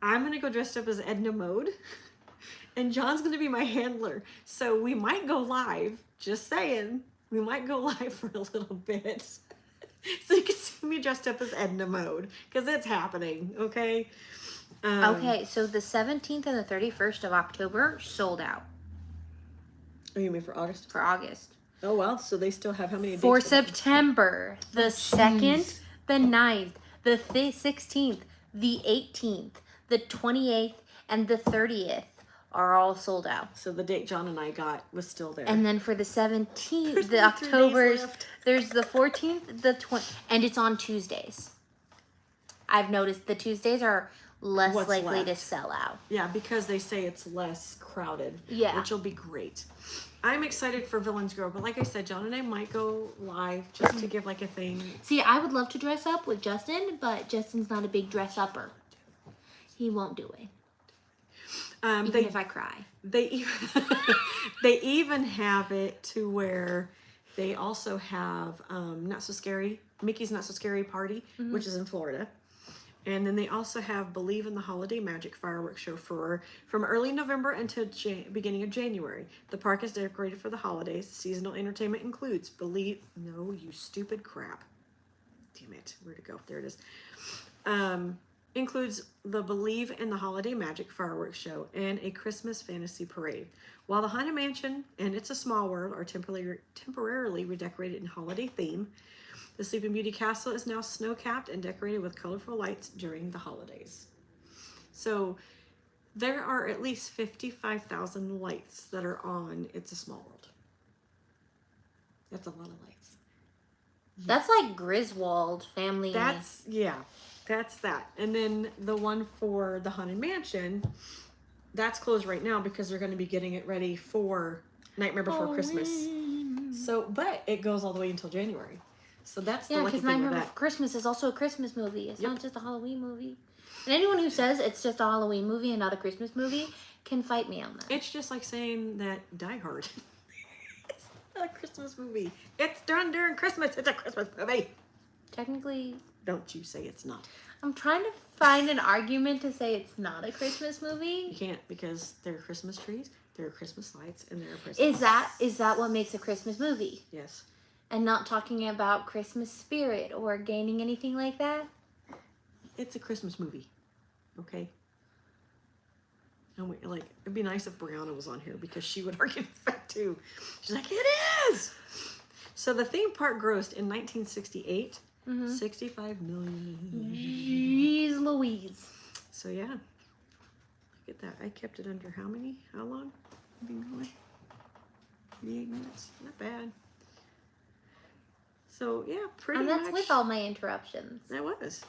I'm going to go dressed up as Edna Mode. And John's going to be my handler. So we might go live. Just saying. We might go live for a little bit. So you can see me dressed up as Edna Mode. Because it's happening. Okay? Okay, so the 17th and the 31st of October sold out. Oh, you mean for August? For August. Oh, well. So they still have how many dates? For September, the 2nd, the 9th, the 16th, the 18th, the 28th, and the 30th are all sold out. So the date John and I got was still there. And then for the 17th, the October's, there's the 14th, the 20th, and it's on Tuesdays. I've noticed the Tuesdays are less likely to sell out. Yeah, because they say it's less crowded. Yeah. Which will be great. I'm excited for Villains Grove, but like I said, John and I might go live just to give like a thing. See, I would love to dress up with Justin, but Justin's not a big dress-upper. He won't do it. Even if I cry. They even have it to where they also have Mickey's Not So Scary Party, which is in Florida. And then they also have Believe in the Holiday Magic Fireworks Show from early November until beginning of January. The park is decorated for the holidays. Seasonal entertainment includes No, you stupid crap. Damn it. Where'd it go? There it is. Includes the Believe in the Holiday Magic Fireworks Show and a Christmas fantasy parade. While the Haunted Mansion and It's a Small World are temporarily redecorated in holiday theme, the Sleeping Beauty Castle is now snow-capped and decorated with colorful lights during the holidays. So there are at least 55,000 lights that are on It's a Small World. That's a lot of lights. That's like Griswold family. That's that. And then the one for the Haunted Mansion, that's closed right now because they're going to be getting it ready for Nightmare Before Christmas. So, but it goes all the way until January. So that's the lucky because thing with Nightmare that. Before Christmas is also a Christmas movie. It's not just a Halloween movie. And anyone who says it's just a Halloween movie and not a Christmas movie can fight me on that. It's just like saying that Die Hard. It's not a Christmas movie. It's done during Christmas. It's a Christmas movie. Technically, don't you say it's not. I'm trying to find an argument to say it's not a Christmas movie. You can't, because there are Christmas trees, there are Christmas lights, and there are Christmas. Is that what makes a Christmas movie? Yes. And not talking about Christmas spirit or gaining anything like that? It's a Christmas movie. Okay? And it'd be nice if Brianna was on here because she would argue the fact too. She's like, it is! So the theme park grossed in 1968 $65 million. Jeez Louise. So yeah. Look at that. I kept it under how many? How long? 88 minutes. Not bad. So yeah, pretty much. And that's with all my interruptions. That was.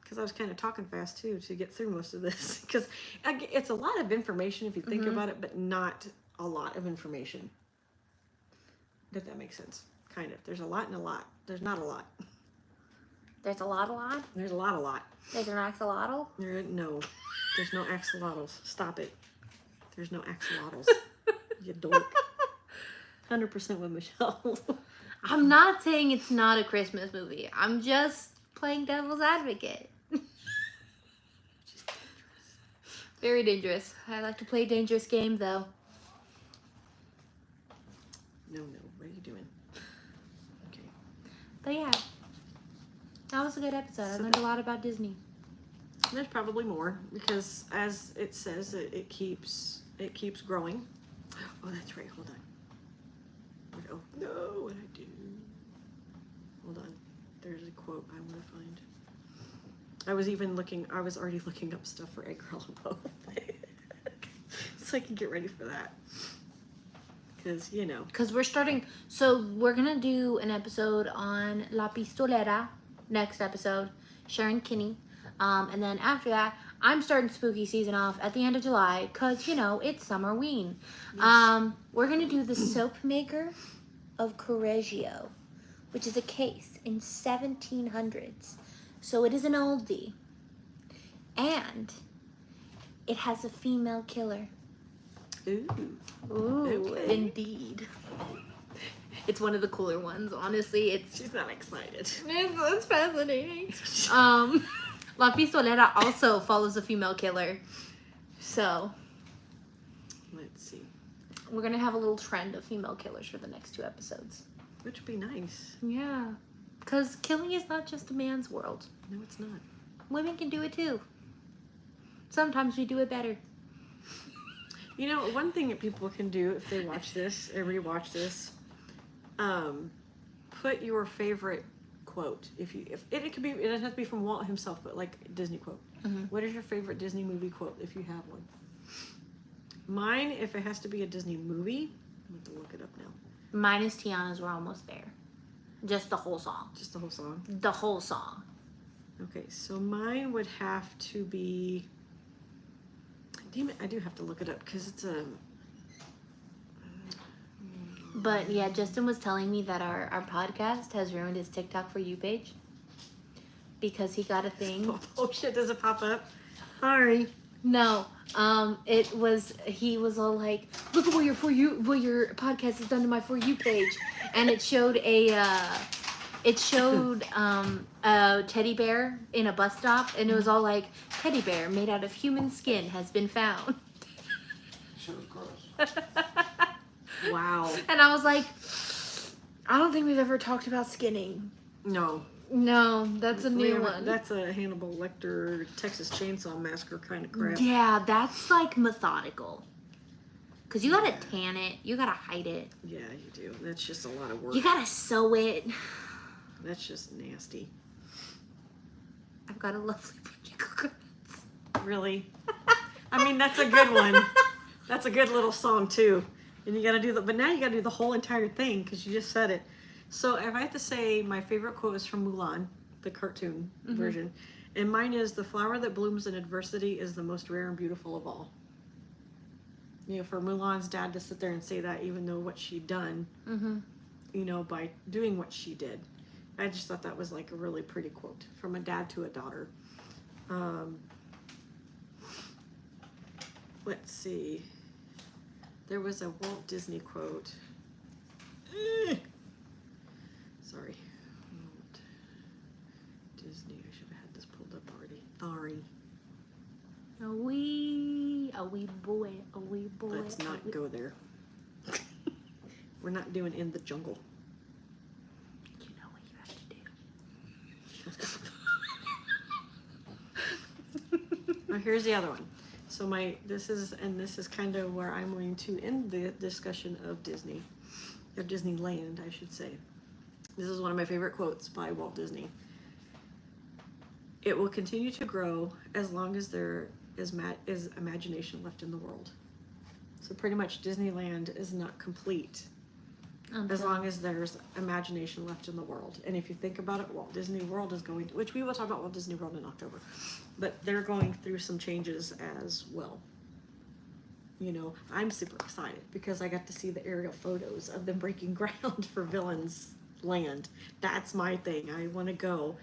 Because I was kind of talking fast too to get through most of this. Because it's a lot of information if you think about it, but not a lot of information. If that makes sense. Kind of. There's a lot and a lot. There's not a lot. There's a lot. There's a lot. There's an axolotl. No, there's no axolotls. Stop it. There's no axolotls. You dork. 100% with Michelle. I'm not saying it's not a Christmas movie. I'm just playing devil's advocate. Very dangerous. I like to play dangerous game though. No, what are you doing? Okay. But yeah, that was a good episode. I learned a lot about Disney. There's probably more because, as it says, it keeps growing. Oh, that's right. Hold on. Oh no, what I do? Hold on. There's a quote I want to find. I was already looking up stuff for Egg Girl and Poe, so I can get ready for that. Because Because we're starting. So we're gonna do an episode on La Pistolera next episode. Sharon Kinney. And then after that, I'm starting spooky season off at the end of July because, it's Summerween. Yes. We're going to do the Soap Maker of Correggio, which is a case in 1700s. So it is an oldie. And it has a female killer. Ooh. Ooh, Okay. indeed. It's one of the cooler ones, honestly. She's not excited. It's fascinating. La Pistolera also follows a female killer. So, Let's see. we're going to have a little trend of female killers for the next 2 episodes. Which would be nice. Yeah. Because killing is not just a man's world. No, it's not. Women can do it too. Sometimes we do it better. One thing that people can do if they watch this or rewatch this, put your favorite quote. It could be, it doesn't have to be from Walt himself, but like Disney quote. Mm-hmm. What is your favorite Disney movie quote if you have one? Mine, if it has to be a Disney movie, I'm going to look it up now. Mine is Tiana's We're Almost There. Just the whole song. Just the whole song. The whole song. Okay, so mine would have to be. Damn it, I do have to look it up because it's a. But yeah, Justin was telling me that our podcast has ruined his TikTok For You page. Because he got a thing. Oh shit, does it pop up? Sorry. No, he was all like, look at what your podcast has done to my For You page, and it showed a teddy bear in a bus stop, and it was all like, teddy bear made out of human skin has been found. Shit was gross. Wow. And I was like, I don't think we've ever talked about skinning. No, that's a new one. That's a Hannibal Lecter Texas Chainsaw Massacre kind of crap. Yeah, that's like methodical. Because you gotta tan it, you gotta hide it. Yeah, you do. That's just a lot of work. You gotta sew it. That's just nasty. I've got a lovely coconuts. Really? I mean, that's a good one. That's a good little song too. And you gotta do but now you gotta do the whole entire thing because you just said it. So if I have to say, my favorite quote is from Mulan, the cartoon version. And mine is, the flower that blooms in adversity is the most rare and beautiful of all. For Mulan's dad to sit there and say that, even though what she'd done, by doing what she did. I just thought that was like a really pretty quote from a dad to a daughter. Let's see. There was a Walt Disney quote. Sorry. Walt Disney. I should have had this pulled up already. Sorry. A wee boy. Let's not go there. We're not doing In the Jungle. You know what you have to do. Now here's the other one. So this is kind of where I'm going to end the discussion of Disney, or Disneyland, I should say. This is one of my favorite quotes by Walt Disney. It will continue to grow as long as there is imagination left in the world. So pretty much Disneyland is not complete as long as there's imagination left in the world. And if you think about it, Walt Disney World is going to, which we will talk about Walt Disney World in October, but they're going through some changes as well. I'm super excited because I got to see the aerial photos of them breaking ground for Villains Land. That's my thing. I want to go.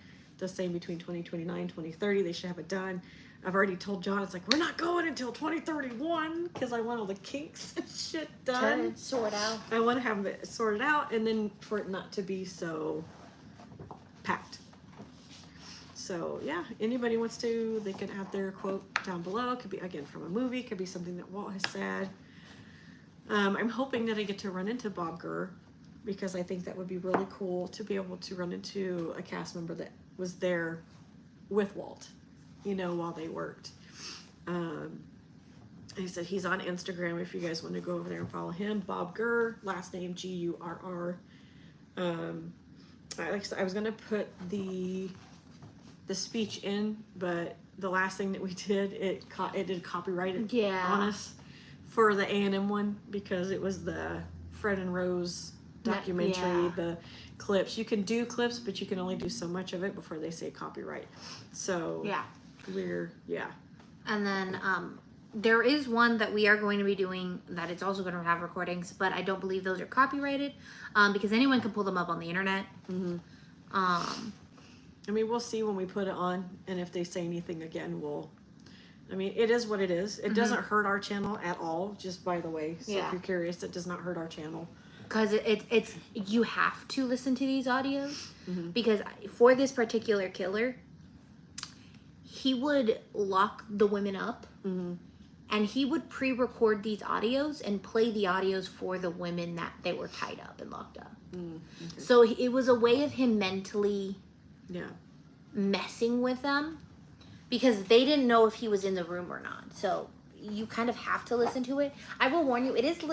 the same between 2029, 2030. They should have it done. I've already told John, it's like, we're not going until 2031 because I want all the kinks and shit done. To sort out. I want to have it sorted out and then for it not to be so packed. So, yeah, anybody wants to, they can add their quote down below. It could be, again, from a movie. It could be something that Walt has said. I'm hoping that I get to run into Bob Gurr because I think that would be really cool to be able to run into a cast member that was there with Walt, you know, while they worked. He said he's on Instagram if you guys want to go over there and follow him. Bob Gurr, last name Gurr. Like I said, I was going to put the speech in, but the last thing that we did, it did copyright on us for the A&M one because it was the Fred and Rose documentary, the clips. You can do clips, but you can only do so much of it before they say copyright. So And then there is one that we are going to be doing that it's also going to have recordings, but I don't believe those are copyrighted because anyone can pull them up on the internet. Mm-hmm. I mean, we'll see when we put it on, and if they say anything again, I mean, it is what it is. It doesn't hurt our channel at all, just by the way. So if you're curious, it does not hurt our channel. Because it's you have to listen to these audios because for this particular killer, he would lock the women up and he would pre-record these audios and play the audios for the women that they were tied up and locked up. So it was a way of him mentally messing with them because they didn't know if he was in the room or not. So you kind of have to listen to it. I will warn you, it's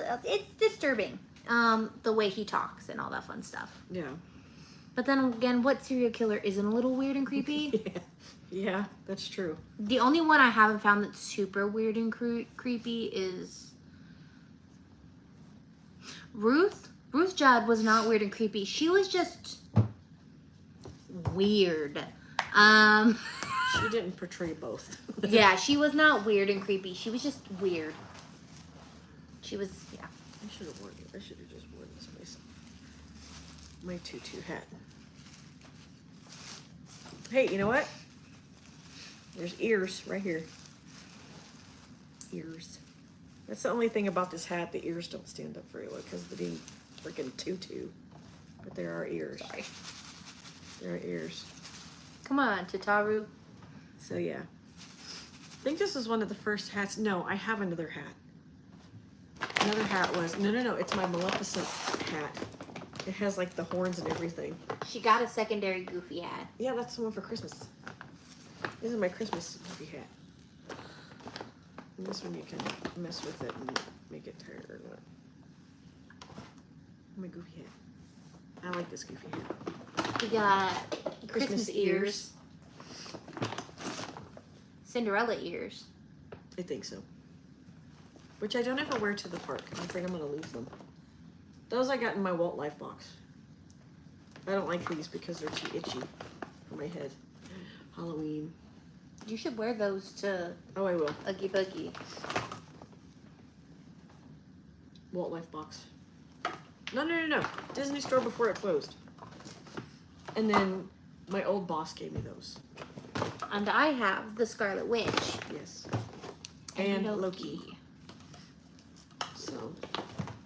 disturbing the way he talks and all that fun stuff. Yeah. But then again, what serial killer isn't a little weird and creepy? Yeah, that's true. The only one I haven't found that's super weird and creepy is Ruth. Ruth Judd was not weird and creepy. She was just weird. She didn't portray both. Yeah, she was not weird and creepy. She was just weird. She was, I should have worn it. I should have just worn this myself. My tutu hat. Hey, you know what? There's ears right here. Ears. That's the only thing about this hat. The ears don't stand up very well because of the freaking tutu. But there are ears. Sorry. There are ears. Come on, Tataru. So yeah. I think this is one of the first hats. No, I have another hat. Another hat was, no, it's my Maleficent hat. It has like the horns and everything. She got a secondary goofy hat. Yeah, that's the one for Christmas. This is my Christmas goofy hat. And this one you can mess with it and make it tighter or not. My goofy hat. I like this goofy hat. We got Christmas ears. Cinderella ears. I think so. Which I don't ever wear to the park. I'm afraid I'm going to lose them. Those I got in my Walt Life box. I don't like these because they're too itchy for my head. Halloween. You should wear those to Oh, I will. Oogie Boogie. Walt Life box. No. Disney store before it closed. And then my old boss gave me those. And I have the Scarlet Witch. Yes. And Loki. So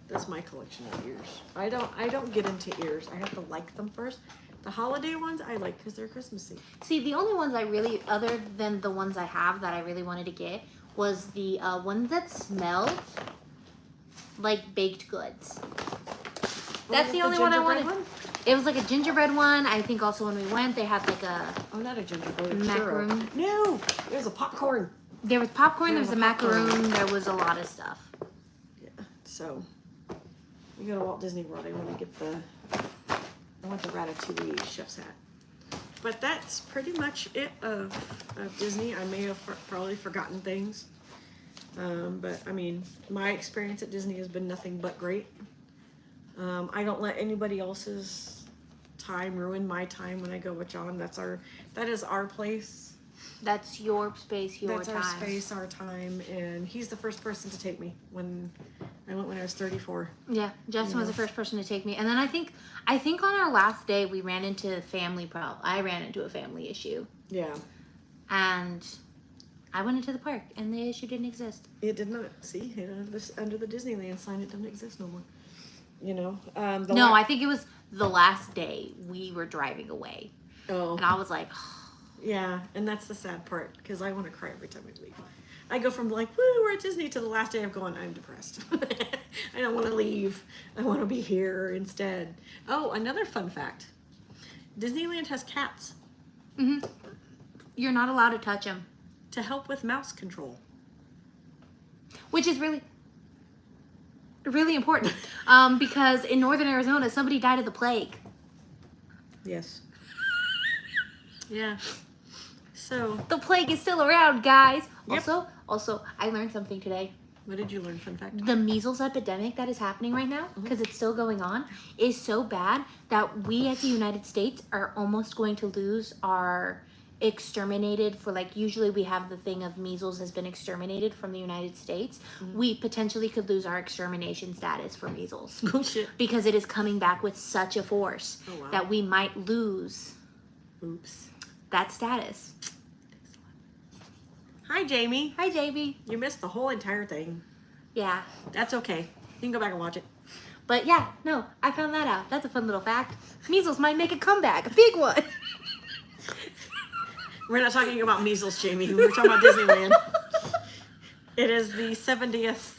that's my collection of ears. I don't get into ears. I have to like them first. The holiday ones I like because they're Christmassy. See, the only ones I really, other than the ones I have that I really wanted to get, was the ones that smelled like baked goods. That's the only one I wanted. It was like a gingerbread one. I think also when we went, they had like a... Oh, not a gingerbread. A macaroon. Churro. No! There's a popcorn. There was popcorn, there was a popcorn. macaroon, there was a lot of stuff. Yeah, so... We go to Walt Disney World. I want to get the... I want the Ratatouille chef's hat. But that's pretty much it of Disney. I may have probably forgotten things. But, I mean, my experience at Disney has been nothing but great. I don't let anybody else's time ruin my time when I go with John. That is our place. That's your space, your That's time. our space, our time, and he's the first person to take me when I went when I was 34. Yeah, Justin was Yeah. the first person to take me, and then I think on our last day we ran into family problem. I ran into a family issue, Yeah. and I went into the park, and the issue didn't exist. It did not. See, under the Disneyland sign, it doesn't exist no more. You know. No, I think it was the last day we were driving away, Oh. and I was like, Yeah, and that's the sad part because I want to cry every time I leave. I go from like, woo, we're at Disney to the last day of going, I'm depressed. I don't want to leave. I want to be here instead. Oh, another fun fact. Disneyland has cats you're not allowed to touch them, to help with mouse control. which is really, really important, because in northern Arizona, somebody died of the plague. Yes. Yeah. So, The plague is still around, guys. Yep. Also, I learned something today. what did you learn? Fun fact. The measles epidemic that is happening right now, because it's still going on, is so bad that we as the United States are almost going to lose our exterminated for, like, usually we have the thing of measles has been exterminated from the United States. We potentially could lose our extermination status for measles Oh, shit. because it is coming back with such a force Oh, wow. that we might lose Oops. that status. Hi, Jamie. Hi, JB. You missed the whole entire thing. Yeah. That's okay. You can go back and watch it. But yeah, no, I found that out. That's a fun little fact. Measles might make a comeback, a big one. We're not talking about measles, Jamie. We're talking about Disneyland. It is the 70th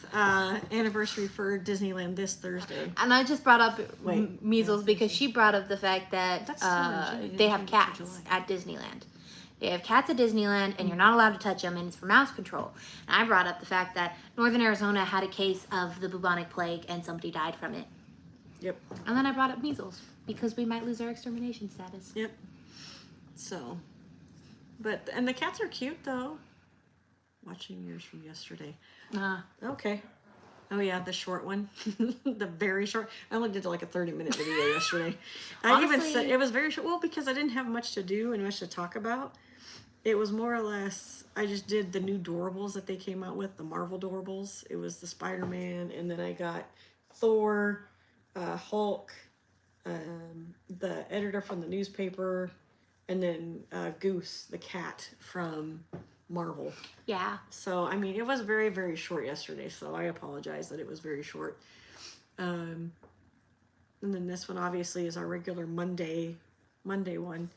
anniversary for Disneyland this Thursday. And I just brought up Wait. measles because she brought up the fact that That's still in June. they have It's cats July. at Disneyland. They have cats at Disneyland, and you're not allowed to touch them, and it's for mouse control. And I brought up the fact that Northern Arizona had a case of the bubonic plague, and somebody died from it. Yep. And then I brought up measles because we might lose our extermination status. Yep. So, and the cats are cute though. Watching yours from yesterday. Okay. Oh yeah, the short one, the very short. I only did like a 30-minute video yesterday. I even Honestly- said it was very short. Well, because I didn't have much to do and much to talk about. It was more or less. I just did the new Doorables that they came out with, the Marvel Doorables. It was the Spider-Man, and then I got Thor, Hulk, the editor from the newspaper, and then Goose, the cat from Marvel. Yeah. So, I mean, it was very, very short yesterday, so I apologize that it was very short. And then this one obviously is our regular Monday one.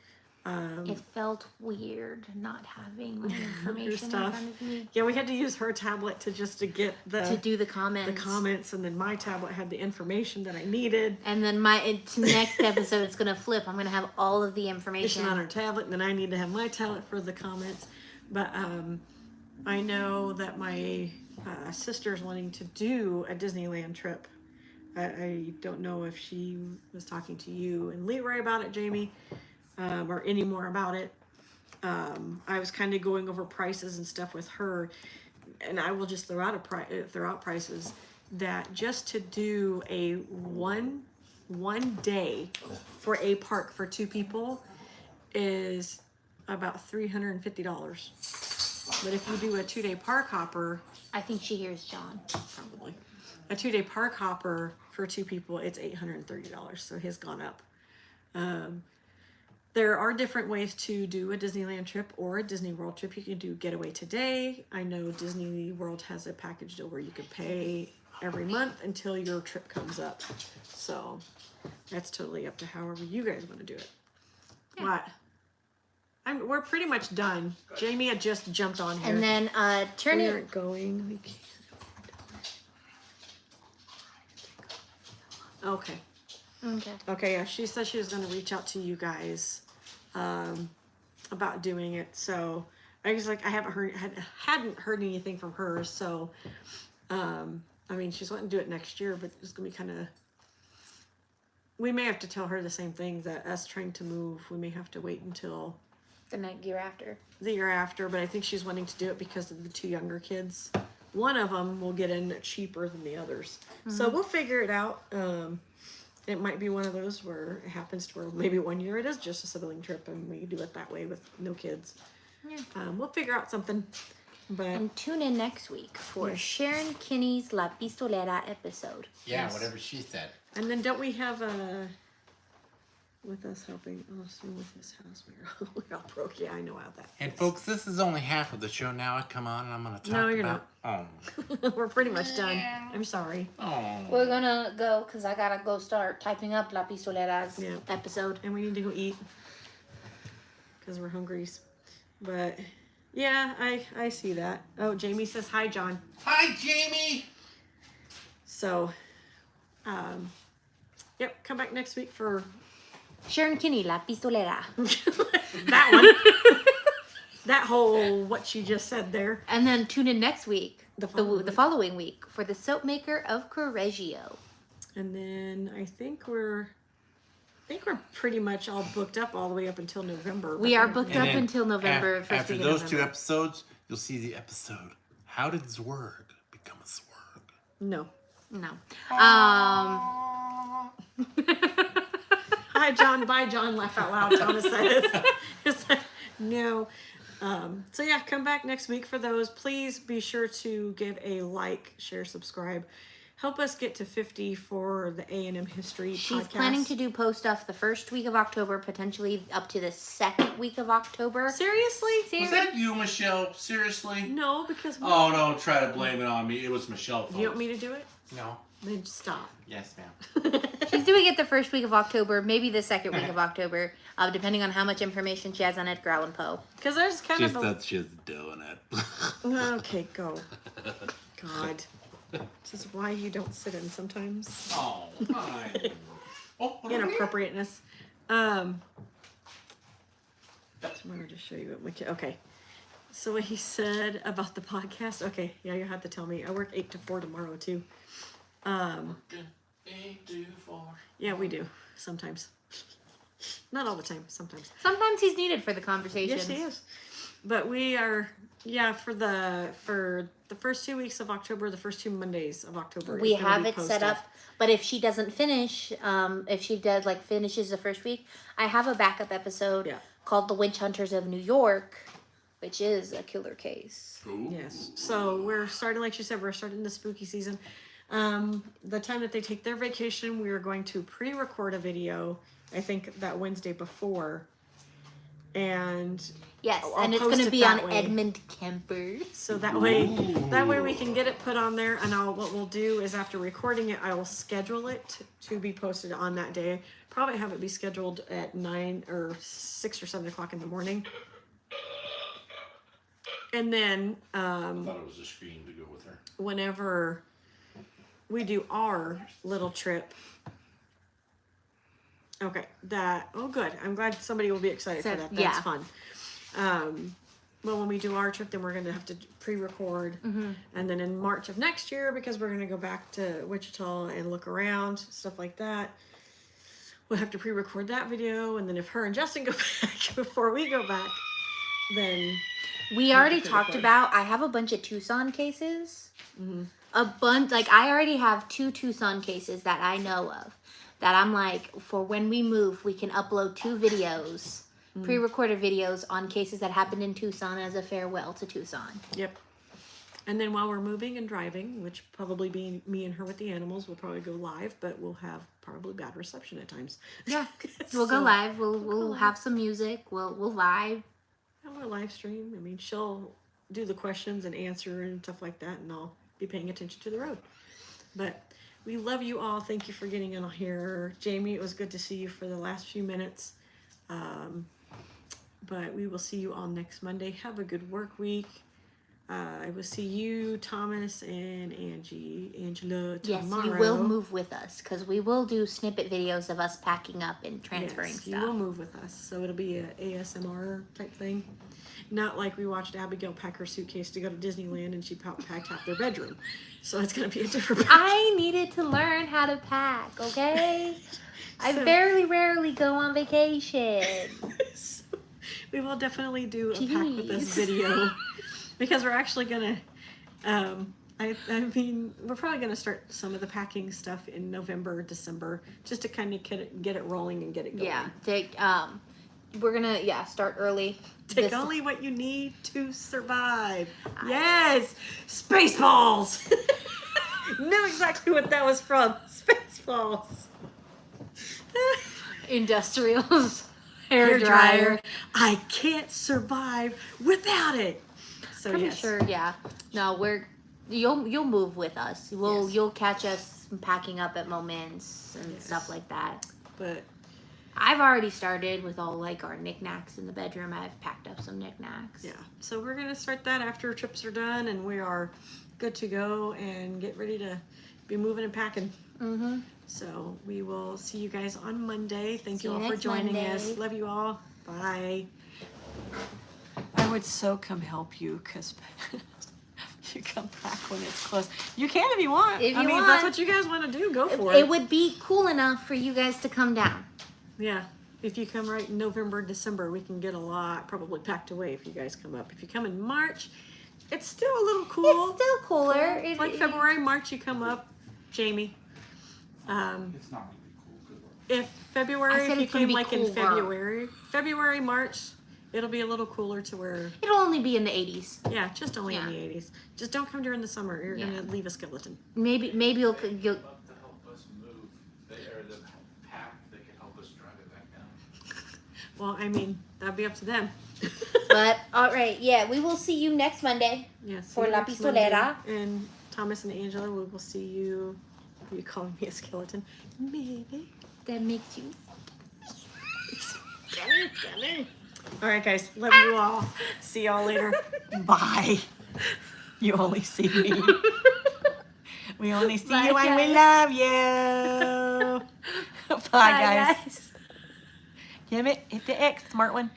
It felt weird not having my information in stuff. front of me Yeah, we had to use her tablet to get to do the comments. the comments, and then my tablet had the information that I needed. And then next episode, it's going to flip. I'm going to have all of the information. On her tablet, and then I need to have my tablet for the comments. But I know that my sister's wanting to do a Disneyland trip. I don't know if she was talking to you and Leroy about it, Jamie, or any more about it. I was kind of going over prices and stuff with her, and I will just throw out prices that just to do a one day for a park for two people is about $350. But if you do a 2-day park hopper, I think she hears John. probably a 2-day park hopper for two people, it's $830. So his gone up. There are different ways to do a Disneyland trip or a Disney World trip. You can do Getaway Today. I know Disney World has a package deal where you could pay every month until your trip comes up. So that's totally up to however you guys want to do it. Yeah. What? We're pretty much done. Jamie had just jumped on here. And then turn we it. aren't going. We can't. Okay. Okay. Okay, yeah, she said she was going to reach out to you guys about doing it. So I was like, I hadn't heard anything from her. So, I mean, she's wanting to do it next year, but it's going to be kind of, we may have to tell her the same thing, that us trying to move, we may have to wait until The next year after. the year after, but I think she's wanting to do it because of the two younger kids. One of them will get in cheaper than the others. So we'll figure it out. It might be one of those where it happens to where maybe one year it is just a sibling trip and we do it that way with no kids. Yeah. We'll figure out something. But And tune in next week for Yes. Sharon Kinney's La Pistolera episode. Yeah, Yes. whatever she said. and then don't we have with us helping Austin with his house? We're all broke. Yeah, I know how that. And is. folks, this is only half of the show now. I come on and I'm gonna talk No, you're about. We're pretty much done. I'm sorry. We're gonna go because I gotta go start typing up La Pistolera's Yeah. episode. And we need to go eat because we're hungry. But yeah, I see that. Oh, Jamie says hi, John. Hi, Jamie. So, yep, come back next week for Sharon Kinney, La Pistolera. that one. That whole what she just said there. And then tune in next week, The the following following week, for the soap maker of Correggio. And then I think we're pretty much all booked up all the way up until November. We are booked And up then until November. First After week those of two November. episodes, you'll see the episode. How did Zwerg become a Zwerg? No. No. Hi, John. Bye, John. Laugh out loud. Thomas says. It's like, no. So yeah, come back next week for those. Please be sure to give a like, share, subscribe. Help us get to 50 for the A&M History She's podcast. planning to do post stuff the first week of October, potentially up to the second week of October. Seriously? Was that you, Michelle? Seriously? No, because Oh, don't try to blame it on me. It was Michelle. Folks. you want me to do it? No. Then stop. Yes, ma'am. She's doing it the first week of October, maybe the second week of October, depending on how much information she has on Edgar Allan Poe. Because there's kind She of a... said she's doing it. Okay, go. God. This is why you don't sit in sometimes. Oh, hi. Oh, what are we? Inappropriateness. I wanted to show you what my kid... Okay. So what he said about the podcast... Okay, yeah, you have to tell me. I work 8 to 4 tomorrow, too. 8 to 4. Yeah, we do. Sometimes. Not all the time. Sometimes. Sometimes he's needed for the conversation. Yes, he is. But we are... Yeah, for the first 2 weeks of October, the first 2 Mondays of October. We it's gonna have be it set posted. up, but if she doesn't finish, if she does finishes the first week, I have a backup episode Yeah. called "The Witch Hunters of New York," which is a killer case. Ooh. Yes. So we're starting, like you said, we're starting the spooky season. The time that they take their vacation, we are going to pre-record a video, I think that Wednesday before. And Yes, I'll and it's post going to it be that on way. Edmund Kemper. so that way we can get it put on there. And what we'll do is after recording it, I will schedule it to be posted on that day. Probably have it be scheduled at 9 or 6 or 7 o'clock in the morning. And then I thought it was a screen to go with her. whenever we do our little trip. Okay, oh good. I'm glad somebody will be excited So, for that. That's yeah. fun. Well, when we do our trip, then we're going to have to pre-record. And then in March of next year, because we're going to go back to Wichita and look around, stuff like that, we'll have to pre-record that video. And then if her and Justin go back before we go back, then... We already to talked record. about, I have a bunch of Tucson cases. A bunch, I already have 2 Tucson cases that I know of. That I'm like, for when we move, we can upload 2 videos, pre-recorded videos on cases that happened in Tucson as a farewell to Tucson. Yep. And then while we're moving and driving, which probably be me and her with the animals, we'll probably go live, but we'll have probably bad reception at times. Yeah, we'll go So, live. We'll have some music. We'll vibe. I'll live stream. I mean, she'll do the questions and answer and stuff like that, and I'll be paying attention to the road. But we love you all. Thank you for getting in here. Jamie, it was good to see you for the last few minutes. But we will see you all next Monday. Have a good work week. I will see you, Thomas, and Angela Yes, tomorrow. you will move with us because we will do snippet videos of us packing up and transferring Yes, stuff. you will move with us. So it'll be a ASMR type thing. Not like we watched Abigail pack her suitcase to go to Disneyland and she packed half their bedroom. So it's going to be a different I needed to learn how to pack, okay? I So- rarely go on vacation. So we will definitely do a pack with us Jeez. video because we're actually going to, I mean, we're probably going to start some of the packing stuff in November, December, just to kind of get it rolling and get it going. Yeah, we're gonna start early. Take only what you need to survive. Yes, Spaceballs. Knew exactly what that was from. Spaceballs. Industrials, hair dryer. I can't survive without it. So Pretty yes. sure, yeah. No, you'll move with us. Yes. You'll catch us packing up at moments and Yes. stuff like that. But I've already started with all like our knickknacks in the bedroom. I've packed up some knickknacks. yeah, so we're gonna start that after trips are done and we are good to go and get ready to be moving and packing. Mm-hmm. So we will see you guys on Monday. Thank See you you all for next joining Monday. us. Love you all. Bye. I would so come help you because you come back when it's close. You can if you want. If I you mean, want. that's what you guys want to do. Go for it. It would be cool enough for you guys to come down. Yeah. If you come right in November, December, we can get a lot probably packed away if you guys come up. If you come in March, it's still a little cool. It's still cooler. Like February, March, you come up, Jamie. It's not gonna be cool. Good work. If February, I said if you it's gonna came be like in cooler. February, March, it'll be a little cooler to where, It'll only be in the 80s. yeah, just only in Yeah. the 80s. Just don't come during the summer. You're Yeah. gonna leave a skeleton. Maybe you'll Love to help us move. The pack, they can help us drive it back down. Well, I mean, that'd be up to them. But all right, yeah, we will see you next Monday. Yeah, see For you La next Monday. Pistolera. And Thomas and Angela, we will see you. Are you calling me a skeleton? Maybe. That makes you. All right, guys. Love you all. See y'all later. Bye. You only see me. We only see Bye, you when we love you. Bye, guys. Give it. Hit the X, smart one.